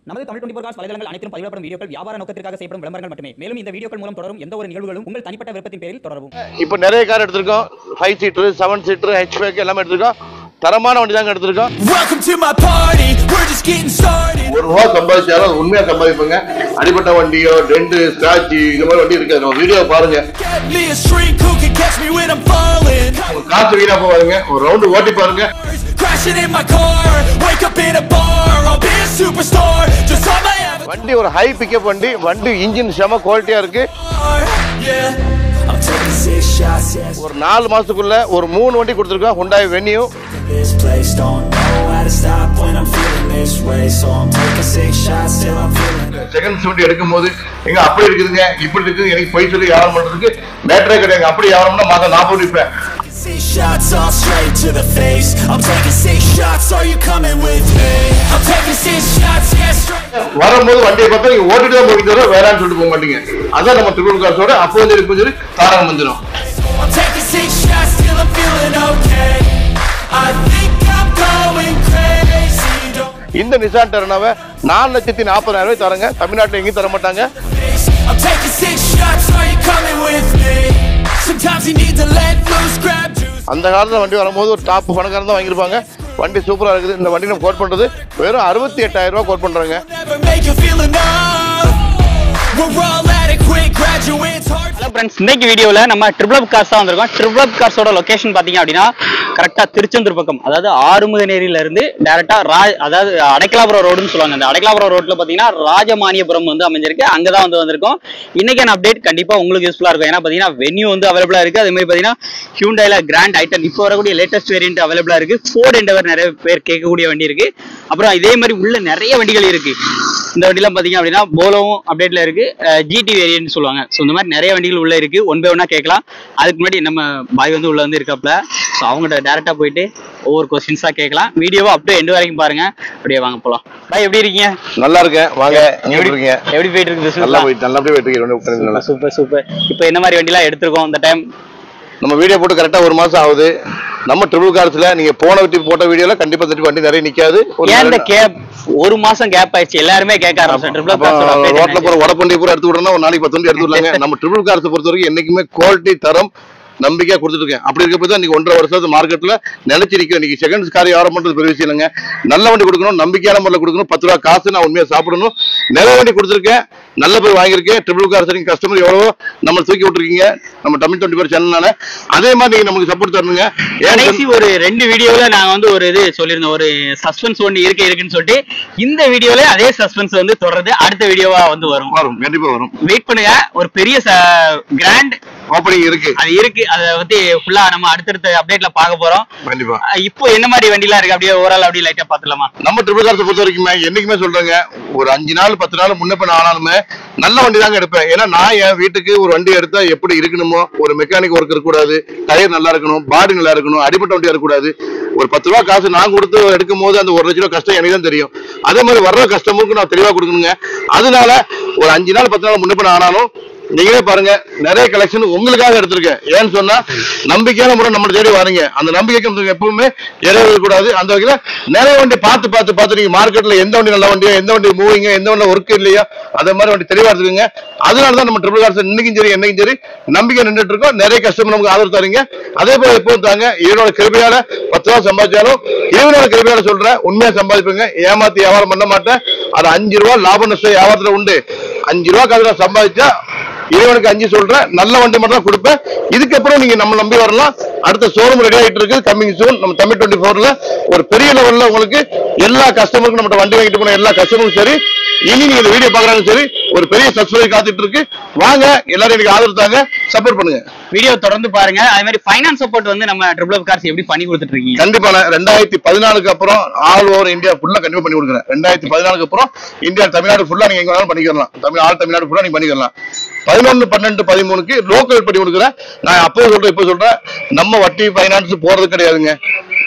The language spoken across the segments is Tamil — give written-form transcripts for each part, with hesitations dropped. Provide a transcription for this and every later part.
நமது தமிழ் 24 காஸ் வலைதளங்கள் அனைத்தும் பதிவிடப்படும் வீடியோக்கள் வியாபார நோக்கத்திற்காக செய்யப்படும் விளம்பரங்கள் மட்டுமே. மேலும் இந்த வீடியோக்கள் மூலம் தொடரும் எந்த ஒரு நிகழ்வுகளும் உங்கள் தனிப்பட்ட விருப்பத்தின் பேரில் தொடரவும். இப்போ நிறைய கார் எடுத்துருக்கோம். 5 சீட்டர், 7 சீட்டர், ஹெச்பேக் எல்லாமே எடுத்துருக்கோம். தரமான வண்டி தாங்க எடுத்துருக்கோம். ஒரு ரூபா சம்பாதிச்சாலும் உண்மையா சம்பாதிப்பங்க. அடிப்பட்ட வண்டியோ டென்ட் ஸ்கிராட்ச் இந்த மாதிரி வண்டி இருக்காது. வீடியோ பாருங்க. காசு வீணா போவாருங்க. ஒரு ரவுண்டு ஓட்டி பாருங்க. வண்டி ஒரு ஹை பிக்கப் வண்டி. வண்டி இன்ஜின் செம குவாலிட்டியா இருக்கு. ஒரு 4 மாசத்துக்குள்ள ஒரு 3 வண்டி கொடுத்துருக்கோம். Hyundai Venue. செகண்ட் வண்டி எடுக்கும் போது எங்க அப்படி இருக்குதுங்க இப்படி இருக்குது எனக்கு போய் சொல்லி வியாபாரம் பண்றதுக்கு மேட்டரே கிடையாது. அப்படி வியாபாரம்னா மாதம் 40 விற்பேன். Shots all straight to the face. I'm taking 6 shots. Are you coming with me? I'm taking 6 shots. Yeah, straight. வரும்போது வண்டியை பார்த்தா நீங்க ஓட்டிட்டு தான் போயிட்டு வர வேறான்னு சொல்லிட்டு போக மாட்டீங்க. அதான் நம்ம ட்ரிபிள் கார்ஸோட அப்போ வந்து இப்போ சொல்லி தாராளம் வந்துடும். I'm taking 6 shots till I'm feeling okay. I think I'm going crazy. இந்த நிசான் டெர்னாவை 4,40,000 தரங்க. தமிழ்நாட்டில் எங்கேயும் தர மாட்டாங்க. I'm taking 6 shots. Are you coming with me? Sometimes you need to let loose, grab juice. அந்த காலத்துல வண்டி வரும்போது ஒரு டாப் பணக்காரன் தான் வாங்கியிருப்பாங்க. வண்டி சூப்பரா இருக்குது. இந்த வண்டி நம்ம கோட் பண்றது வெறும் 68,000 ரூபாய் கோட் பண்றாங்க. ஹலோ ஃப்ரெண்ட்ஸ், இன்னைக்கு வீடியோவில் நம்ம ட்ரிபிள் கார்ஸ் தான் வந்திருக்கோம். ட்ரிபிள் கார்ஸோட லொகேஷன் பார்த்தீங்க அப்படின்னா கரெக்டாக திருச்செந்தூர் பக்கம், அதாவது ஆறுமுகநேரியிலேருந்து டேரெக்டாக அதாவது அடைக்கலாபுரம் ரோடுன்னு சொல்லுவாங்க. அந்த அடைக்கலாபுரம் ரோட்டில் பார்த்தீங்கன்னா ராஜமானியபுரம் வந்து அமைஞ்சிருக்கு. அங்கே தான் வந்திருக்கோம். இன்னைக்கான அப்டேட் கண்டிப்பாக உங்களுக்கு யூஸ்ஃபுல்லாக இருக்கும். ஏன்னா பார்த்தீங்கன்னா வென்யூ வந்து அவைலபிளாக இருக்குது. அதே மாதிரி பார்த்தீங்கன்னா ஹியூண்டாயில் கிராண்ட் ஐட்டன் இப்போ வரக்கூடிய லேட்டஸ்ட் வேரியன்ட் அவைலபிளாக இருக்குது. ஃபோர்ட் எண்டவர் நிறைய பேர் கேட்கக்கூடிய வண்டி இருக்குது. அப்புறம் இதே மாதிரி உள்ள நிறைய வண்டிகள் இருக்குது. இந்த வண்டிலாம் பார்த்தீங்க அப்படின்னா போலோவும் அப்டேட்ல இருக்கு, ஜிடி வேரியன்ட் சொல்லுவாங்க. ஸோ இந்த மாதிரி நிறைய வண்டிகள் உள்ள இருக்கு. ஒன் பை ஒன்னா கேட்கலாம். அதுக்கு முன்னாடி நம்ம பாய் வந்து உள்ள வந்து இருக்காப்ல. ஸோ அவங்ககிட்ட டேரக்டா போயிட்டு ஒவ்வொரு கொஸ்டின்ஸா கேட்கலாம். வீடியோவை அப் டு எண்ட் வரைக்கும் பாருங்க. அப்படியே வாங்க போலாம். பாய் எப்படி இருக்கீங்க? நல்லா இருக்கேன். வாங்க. எப்படி இருக்கீங்க? எப்படி போயிட்டு இருக்கு? நல்லா போயிட்டு இருக்கு. Super super. இப்போ என்ன மாதிரி வண்டிலாம் எடுத்திருக்கோம் இந்த டைம்? நம்ம வீடியோ போட்டு கரெக்டா 1 மாசம் ஆகுது. நம்ம ட்ரிபிள் கார்ஸ்ல நீங்க போட்ட வீடியோல கண்டிப்பா வண்டி நிறைய நிக்காது. ஒரு மாசம் கேப் ஆயிடுச்சு. எல்லாருமே கேட்க ஆரம்பிச்சாங்க. ரோட்ல போற வடப்பண்டி பூரா எடுத்து விடணும். ஒரு நாளைக்கு 10 வண்டி எடுத்து விடலாங்க. நம்ம ட்ரிபிள் கார்ஸ் பொறுத்த வரைக்கும் என்னைக்குமே குவாலிட்டி தரம் நம்பிக்கையா கொடுத்துட்டு இருக்கேன். அப்படி இருக்கப்போ தான் இன்னைக்கு 1.5 வருஷத்து மார்க்கெட்ல நினைச்சிருக்கேன். இன்னைக்கு செகண்ட்ஸ் கார் வியாபாரம் பண்றது பெரிய விஷயம் இல்லைங்க. நல்ல வண்டி கொடுக்கணும், நம்பிக்கையான முறையில் கொடுக்கணும். 10 ரூபா காசு நான் உண்மையா சாப்பிடணும். நிறைய வண்டி கொடுத்துருக்கேன், நல்ல பேர் வாங்கியிருக்கேன். ட்ரிபிள் கார்ஸ் கஸ்டமர் எவ்வளவோ நம்ம தூக்கி விட்டுருக்கீங்க நம்ம தமிழ் 24 சேனல்னால. அதே மாதிரி நீங்க நமக்கு சப்போர்ட் தரணுங்க. ஒரு 2 வீடியோல நாங்க வந்து ஒரு இது சொல்லியிருந்தோம், ஒரு சஸ்பென்ஸ் ஒன்று இருக்குன்னு சொல்லிட்டு. இந்த வீடியோல அதே சஸ்பென்ஸ் வந்து தொடர்ந்து அடுத்த வீடியோவா வந்து வரும். கண்டிப்பா வரும். வெயிட் பண்ணுங்க. ஒரு பெரிய கிராண்ட் ஓப்பனிங் இருக்கு. அது இருக்கு. அதை பத்தி ஃபுல்லா நம்ம அடுத்தடுத்த அப்டேட்ல பார்க்க போறோம். கண்டிப்பா. இப்போ என்ன மாதிரி வண்டிலாம் இருக்கு அப்படியே ஓவரால் அப்படியே லைட்டா பாத்துலாமா? நம்ம ட்ரிபிள் கார்ஸ் பொறுத்த வரைக்கும் என்னைக்குமே சொல்றேங்க, ஒரு 5 நாள் 10 நாள் முன்ன ஆனாலுமே நல்ல வண்டி தாங்க எடுப்பேன். ஏன்னா நான் என் வீட்டுக்கு ஒரு வண்டி எடுத்தா எப்படி இருக்கணுமோ, ஒரு மெக்கானிக் ஒர்க் இருக்கக்கூடாது, டயர் நல்லா இருக்கணும், பாடி நல்லா இருக்கணும், அடிப்பட்ட வண்டியா இருக்கக்கூடாது. ஒரு 10 ரூபா காசு நான் கொடுத்து எடுக்கும் போது அந்த 1 லட்ச ரூபா கஷ்டம் எனக்கு தான் தெரியும். அதே மாதிரி வர்ற கஸ்டமருக்கு நான் தெளிவா கொடுக்கணுங்க. அதனால ஒரு 5 நாள் 10 நாள் முன்ன ஆனாலும் நீங்களே பாருங்க, நிறைய கலெக்ஷன் உங்களுக்காக எடுத்திருக்கேன். ஏன்னு சொன்னா நம்பிக்கையான முறை நம்ம தேடி வாருங்க. அந்த நம்பிக்கைக்கு எப்பவுமே இடைவெளி கூடாது. அந்த வகையில நிறைய வண்டி பார்த்து நீங்க மார்க்கெட்ல எந்த வண்டி நல்ல வண்டியோ, எந்த வண்டி மூவிங்க, எந்த வண்டி ஒர்க் இல்லையோ அதே மாதிரி வண்டி தெளிவா எடுத்துக்கோங்க. அதனாலதான் நம்ம ட்ரிபிள் கார்ஸ் இன்னைக்கும் சரி என்னைக்கும் சரி நம்பிக்கை நின்றுட்டு இருக்கோம். நிறைய கஸ்டமர் நமக்கு ஆதரவு தரீங்க. அதே போல எப்பவும் தாங்க. இவனோட கிருபையால 10 ரூபா சம்பாதிச்சாலும் இவனோட கிருபையால சொல்றேன், உண்மையா சம்பாதிப்பீங்க. ஏமாத்தி வியாபாரம் பண்ண மாட்டேன். அது 5 ரூபா லாப நஷ்டம் வியாபாரத்துல உண்டு. 5 ரூபா காசு சம்பாதிச்சா இவனுக்கு 5 சொல்றேன். நல்ல வண்டி மட்டும் தான் கொடுப்பேன். இதுக்கப்புறம் நீங்க நம்ம நம்பி வரலாம். அடுத்த ஷோரூம் ரெடி ஆகிட்டு இருக்கு. Coming soon. நம்ம தமிழ் 24ல ஒரு பெரிய லெவல்ல உங்களுக்கு எல்லா கஸ்டமருக்கும் நம்ம வண்டி வாங்கிட்டு போன எல்லா கஸ்டமருக்கும் சரி, இனி நீங்க இந்த வீடியோ பாக்குறாங்க சரி, ஒரு பெரிய சப்ஸ்கிரைப் காத்துட்டு இருக்கு. வாங்க, எல்லாரும் எனக்கு ஆதரவு தாங்க, சப்போர்ட் பண்ணுங்க. வீடியோ தொடர்ந்து பாருங்க. அதே மாதிரி ஃபைனான்ஸ் சப்போர்ட் வந்து நம்ம ட்ரிபிள் கார்ஸ் எப்படி பண்ணி கொடுத்துட்டு இருக்கீங்க? கண்டிப்பா 2014க்கு அப்புறம் ஆல் ஓவர் இந்தியா ஃபுல்லா கண்டிப்பா பண்ணி கொடுக்குறேன். 2014க்கு அப்புறம் இந்தியா தமிழ்நாடு ஃபுல்லா நீங்க எங்க வேணாலும் பண்ணிக்கலாம். தமிழ்நாடு ஃபுல்லா நீங்க பண்ணிக்கலாம். 11, 12, 13க்கு லோக்கல் பண்ணி கொடுக்குறேன். நான் அப்போ சொல்றேன், இப்போ சொல்றேன், நம்ம வட்டி ஃபைனான்ஸ் போறது கிடையாதுங்க.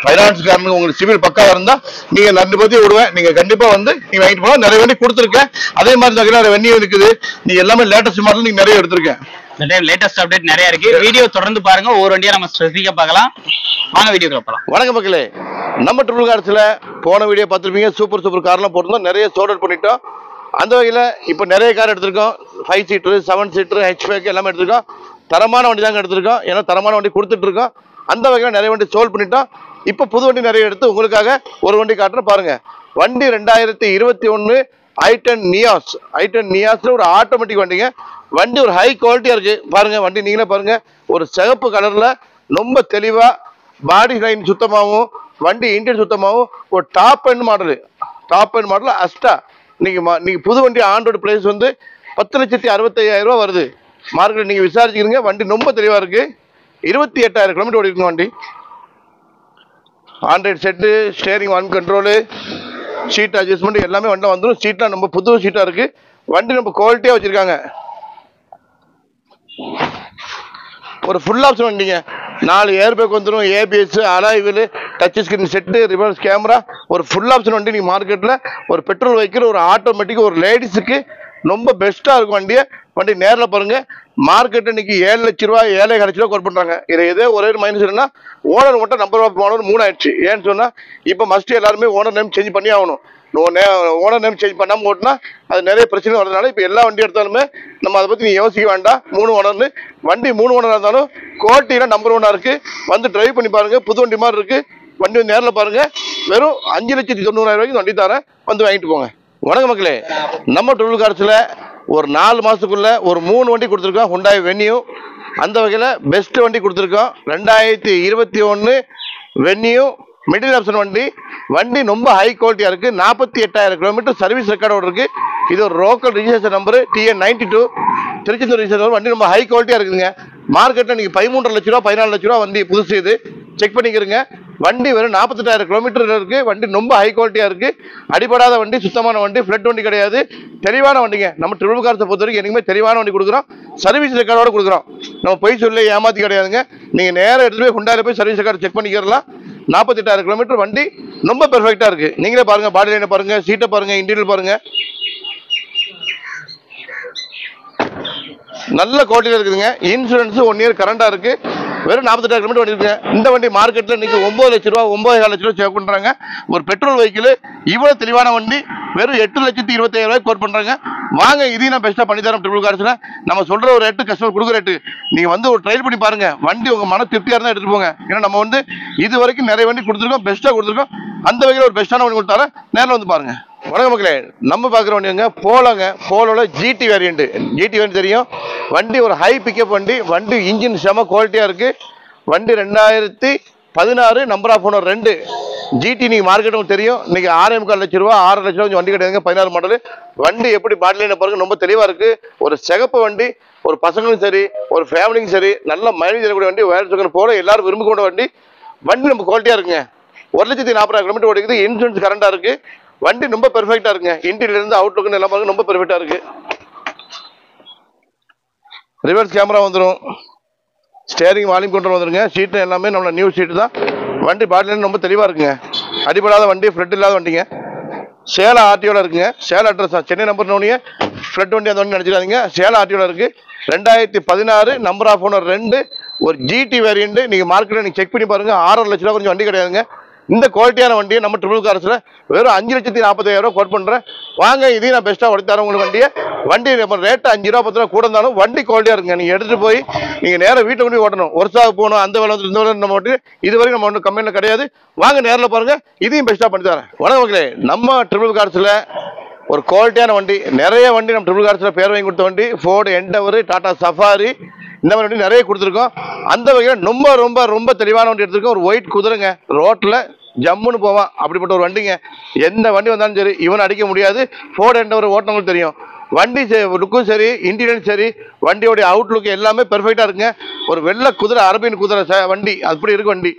ஃபைனான்ஸ்காரனுக்கு உங்களுக்கு சிவில் பக்காவா இருந்தா நீங்க 2 பத்தி விடுவேன், நீங்க கண்டிப்பா வந்து நீங்க வாங்கிட்டு போகலாம். நிறைய வண்டி கொடுத்துருக்கேன். அதே மாதிரி நிறைய வண்டியும் இருக்குது. நீ எல்லாமே லேட்டஸ்ட் மாடல் நீங்க நிறைய எடுத்திருக்கேன். இந்த டைம் லேட்டஸ்ட் அப்டேட் நிறைய இருக்கு. வீடியோ தொடர்ந்து பாருங்க, ஒவ்வொரு வண்டியா நம்ம ஸ்பெசிஃபிக்கா பார்க்கலாம். வாங்க வீடியோக்குள்ள போலாம். வணக்கம் மக்களே, நம்ம ட்ரிபிள் கார்ஸ்ல போன வீடியோ பார்த்துருப்பீங்க. சூப்பர் கார்லாம் போட்டிருந்தோம், நிறைய சோல்ட் அவுட் பண்ணிட்டோம். அந்த வகையில் இப்போ நிறைய கார் எடுத்திருக்கோம். 5 சீட்டரு 7 சீட்டரு ஹெச்பேக் எல்லாமே எடுத்திருக்கோம். தரமான வண்டி தாங்க எடுத்திருக்கோம், ஏன்னா தரமான வண்டி கொடுத்துட்டு இருக்கோம். அந்த வகையில் நிறைய வண்டி சோல்ட் பண்ணிட்டோம். இப்போ புது வண்டி நிறைய எடுத்து உங்களுக்காக ஒரு வண்டி காட்டுறேன் பாருங்க. வண்டி 2021 i10 நியாஸ் ஒரு ஆட்டோமேட்டிக் வண்டிங்க. வண்டி ஒரு ஹை குவாலிட்டியா இருக்கு பாருங்க. வண்டி நீங்களே பாருங்க, ஒரு சிகப்பு கலர்ல ரொம்ப தெளிவா, பாடி லைன் சுத்தமாகவும், வண்டி இன்டீரியர் சுத்தமாகவும், ஒரு டாப் எண்ட் மாடல் அஸ்டா. நீங்க புது வண்டி ஆண்ட்ராய்டு பிரைஸ் வந்து 10,65,000 ரூபா வருது. மார்க்கெட் நீங்க விசாரிச்சுக்கிறீங்க. வண்டி ரொம்ப தெளிவா இருக்கு. 28,000 கிலோமீட்டர் ஓடி இருக்கு வண்டி. Android set, steering one control, seat adjustment எல்லாமே வண்டி வந்துடும். சீட்லாம் நம்ம புது சீட்டா இருக்கு. வண்டி நம்ம குவாலிட்டியா வச்சிருக்காங்க. ஒரு ஃபுல் ஆப்ஷன் வண்டிங்க. 4 ஏர் பேக் வந்துடும், ABS, alloy wheel, touch screen set, reverse camera, ஒரு ஃபுல் ஆப்ஷன் வண்டி. நீங்கள் மார்க்கெட்டில் ஒரு பெட்ரோல் வெஹிக்கிள், ஒரு ஆட்டோமேட்டிக், ஒரு லேடிஸுக்கு ரொம்ப பெஸ்ட்டாக இருக்கும் வண்டி நேரில் பாருங்க. மார்க்கெட்டு இன்னைக்கு 7 லட்ச ரூபா 7,5 லட்ச ரூபா கோட் பண்ணுறாங்க. இதை இதே ஒரே மைனஸ் என்னன்னா, ஓனர் மட்டும் நம்பர் ஆஃப் ஓனர் 3 ஆயிடுச்சு. ஏன்னு சொன்னால் இப்போ மஸ்ட் எல்லாருமே ஓனர் நேம் சேஞ்ச் பண்ணி ஆகணும். ஓனர் நேம் சேஞ்ச் பண்ணாமல் ஓட்டினா அது நிறைய பிரச்சனை வரதுனால இப்போ எல்லா வண்டி எடுத்தாலுமே நம்ம அதை பற்றி நீ யோசிக்க வேண்டாம். 3 ஓனர்னு வண்டி 3 ஓனராக இருந்தாலும் குவாலிட்டியில் நம்பர் 1 இருக்கு. வந்து டிரைவ் பண்ணி பாருங்க, புது வண்டி மாதிரி இருக்கு. வண்டி வந்து நேரில் பாருங்க. வெறும் 5,90,000 ரூபாய்க்கு வண்டி தரேன், வந்து வாங்கிட்டு போங்க. வணக்கம் மக்களே, நம்ம ட்ரிபிள் கார்ஸ்ல ஒரு 4 மாசத்துக்குள்ள ஒரு 3 வண்டி கொடுத்துருக்கோம். ஹுண்டாய் வென்யூ அந்த வகையில் பெஸ்ட் வண்டி கொடுத்துருக்கோம். 2021 வென்யூ மிடில் ஆப்ஷன் வண்டி ரொம்ப ஹை குவாலிட்டியா இருக்கு. 48,000 கிலோமீட்டர் சர்வீஸ் ரெக்கார்டோட இருக்கு. இது ஒரு local registration number TN92 Tiruchendur registration. வண்டி ரொம்ப ஹை குவாலிட்டியா இருக்குதுங்க. மார்க்கெட்டில் நீங்க 13.5 லட்ச ரூபா 14 லட்ச ரூபா வண்டி புதுசு. இது செக் பண்ணிக்கிறீங்க. வண்டி வெறும் 48,000 கிலோமீட்டர் இருக்கு. வண்டி ரொம்ப ஹை குவாலிட்டியா இருக்கு. அடிபடாத வண்டி, சுத்தமான வண்டி, ஃபிளட் வண்டி கிடையாது. தெளிவான வண்டிங்க. நம்ம ட்ரிபிள் கார்ஸை பொறுத்த வரைக்கும் என்னைக்குமே தெளிவான வண்டி கொடுக்குறோம். சர்வீஸ் ரெக்கார்டோட கொடுக்குறோம். நம்ம போய் சொல்லி ஏமாத்தி கிடையாதுங்க. நீங்க நேரம் எடுத்துட்டு போய் ஹுண்டாயில போய் சர்வீஸ் ரெக்கார்டு செக் பண்ணிக்கிறலாம். 48,000 கிலோமீட்டர் வண்டி ரொம்ப பெர்ஃபெக்டா இருக்கு. நீங்களே பாருங்க, பாடி லைனை பாருங்க, சீட்டை பாருங்க, இன்டீரியர் பாருங்க, நல்ல குவாலிட்டியில் இருக்குதுங்க. இன்சூரன்ஸ் 1 இயர் கரண்டா இருக்கு. வெறும் 48,000 கிலோமீட்டர் வண்டி இருக்குங்க. இந்த வண்டி மார்க்கெட்டில் இன்னைக்கு 9 லட்ச ரூபா 9,5 லட்ச ரூபா சேவ் பண்றாங்க. ஒரு பெட்ரோல் வெஹிக்கிள் இவ்வளவு தெளிவான வண்டி வெறும் 8,25,000 ரூபாய்க்கு கோட் பண்றாங்க. வாங்க, இதையும் நான் பெஸ்ட்டாக பண்ணி தரோம். ட்ரிபிள் கார்ஸ்ல நம்ம சொல்ற ஒரு ரேட்டு கஸ்டமர் கொடுக்குற ரேட்டு. நீங்க வந்து ஒரு ட்ரைல் பண்ணி பாருங்க. வண்டி உங்க மன திருப்தியா இருந்தா எடுத்துட்டு போங்க. ஏன்னா நம்ம வந்து இது வரைக்கும் நிறைய வண்டி கொடுத்துருக்கோம், பெஸ்ட்டாக கொடுத்துருக்கோம். அந்த வகையில் ஒரு பெஸ்ட்டான வண்டி கொடுத்தாரு, நேரில் வந்து பாருங்க. வணக்கம் மக்களே, நம்ம பார்க்குற வண்டிங்க போலோல GT வேரியண்ட். GT வேரியண்ட் தெரியும். வண்டி ஒரு ஹை பிக்கப் வண்டி இன்ஜின் செம குவாலிட்டியா இருக்கு. வண்டி 2016 நம்பர் ஆஃப் ஓனர் 2 GT. நீங்க மார்க்கெட் உங்களுக்கு தெரியும். இன்னைக்கு 6,4 லட்ச ரூபா 6 லட்ச ரூபா வண்டி கிடையாதுங்க. 16 மாடல் வண்டி. எப்படி பாட்டிலைன பாருங்க, ரொம்ப தெளிவா இருக்கு. ஒரு சிகப்பு வண்டி, ஒரு பசங்களும் சரி, ஒரு ஃபேமிலியும் சரி, நல்ல மைலேஜ் தரக்கூடிய வண்டி. வேலை போல எல்லாரும் விரும்பக்கூடிய வண்டி நம்ம குவாலிட்டியா இருக்குங்க. 1,40,000 கிலோமீட்டர் ஓடிக்குது. இன்சூரன்ஸ் கரண்டா இருக்கு. வண்டி ரொம்ப பெர்ஃபெக்டா இருக்குங்க. இன்டீரியர்ல இருந்து அவுட்லுக் எல்லாம் பாருங்க, ரொம்ப பெர்ஃபெக்டா இருக்கு. ரிவர்ஸ் கேமரா வந்துடும், ஸ்டேரிங் வால்யூம் கண்ட்ரோல் வந்துருங்க. சீட்டு எல்லாமே நம்மளோட நியூ சீட்டு தான். வண்டி பாட்டில் ரொம்ப தெளிவா இருக்குங்க. அடிபடாத வண்டி, ஃப்ளட் இல்லாத வண்டிங்க. சேலம் ஆர்டிஓல இருக்குங்க. சேலம் அட்ரஸ் தான். சென்னை நம்பர் நோனிய ஃப்ளட் வண்டி அந்த வண்டி நினைச்சிடாதீங்க. சேலம் ஆர்டிஓல இருக்கு. 2016 நம்பர் ஆஃப் ஓனர் 2 ஒரு GT வேரியண்ட். நீங்க மார்க்கெட்ல நீங்க செக் பண்ணி பாருங்க. 6,5 லட்ச ரூபா கொஞ்சம் வண்டி கிடையாதுங்க. இந்த குவாலிட்டியான வண்டியை நம்ம ட்ரிபிள் கார்ஸ்ல வெறும் 5,40,000 ரூபா கோட் பண்றேன். வாங்க, இதையும் நான் பெஸ்ட்டாக உடச்சு தரேன் உங்களுக்கு. வண்டி நம்ம ரேட்டு 5 ரூபா 10 ரூபா கூட இருந்தாலும் வண்டி குவாலிட்டியா இருக்குங்க. நீங்க எடுத்துட்டு போய் நீங்க நேரம் வீட்டை கொண்டு ஓட்டணும். ஒர்க்ஷாப் போகணும். அந்த வேலை இந்த வேலை நம்ம ஓட்டி இதுவரைக்கும் நம்ம ஒன்றும் கம்பெனியில் கிடையாது. வாங்க, நேரில் பாருங்க, இதையும் பெஸ்ட்டாக பண்ணி தரேன். வணக்கம் மக்களே, நம்ம ட்ரிபிள் கார்ஸ்ல ஒரு குவாலிட்டியான வண்டி, நிறைய வண்டி நம்ம ட்ரிபிள் கார்ஸ்ல பேர் வாங்கி கொடுத்த வண்டி. ஃபோர்டு எண்டவர், டாடா சஃபாரி, இந்த மாதிரி வண்டி நிறைய கொடுத்துருக்கோம். அந்த வகையில் ரொம்ப ரொம்ப ரொம்ப தெளிவான வண்டி எடுத்திருக்கோம். ஒரு ஒயிட் குதிரைங்க, ரோட்டில் ஜம்முன்னு போவான் அப்படிப்பட்ட ஒரு வண்டிங்க. எந்த வண்டி வந்தாலும் சரி இவன் அடிக்க முடியாது. ஃபோர்டு எண்டவர் ஓட்டவங்களுக்கு தெரியும். வண்டி லுக்கும் சரி, இன்டீரியரும் சரி, வண்டியோடைய அவுட்லுக் எல்லாமே பெர்ஃபெக்டா இருக்குங்க. ஒரு வெள்ளை குதிரை, அரபியன் குதிரை வண்டி அப்படி இருக்கு வண்டி.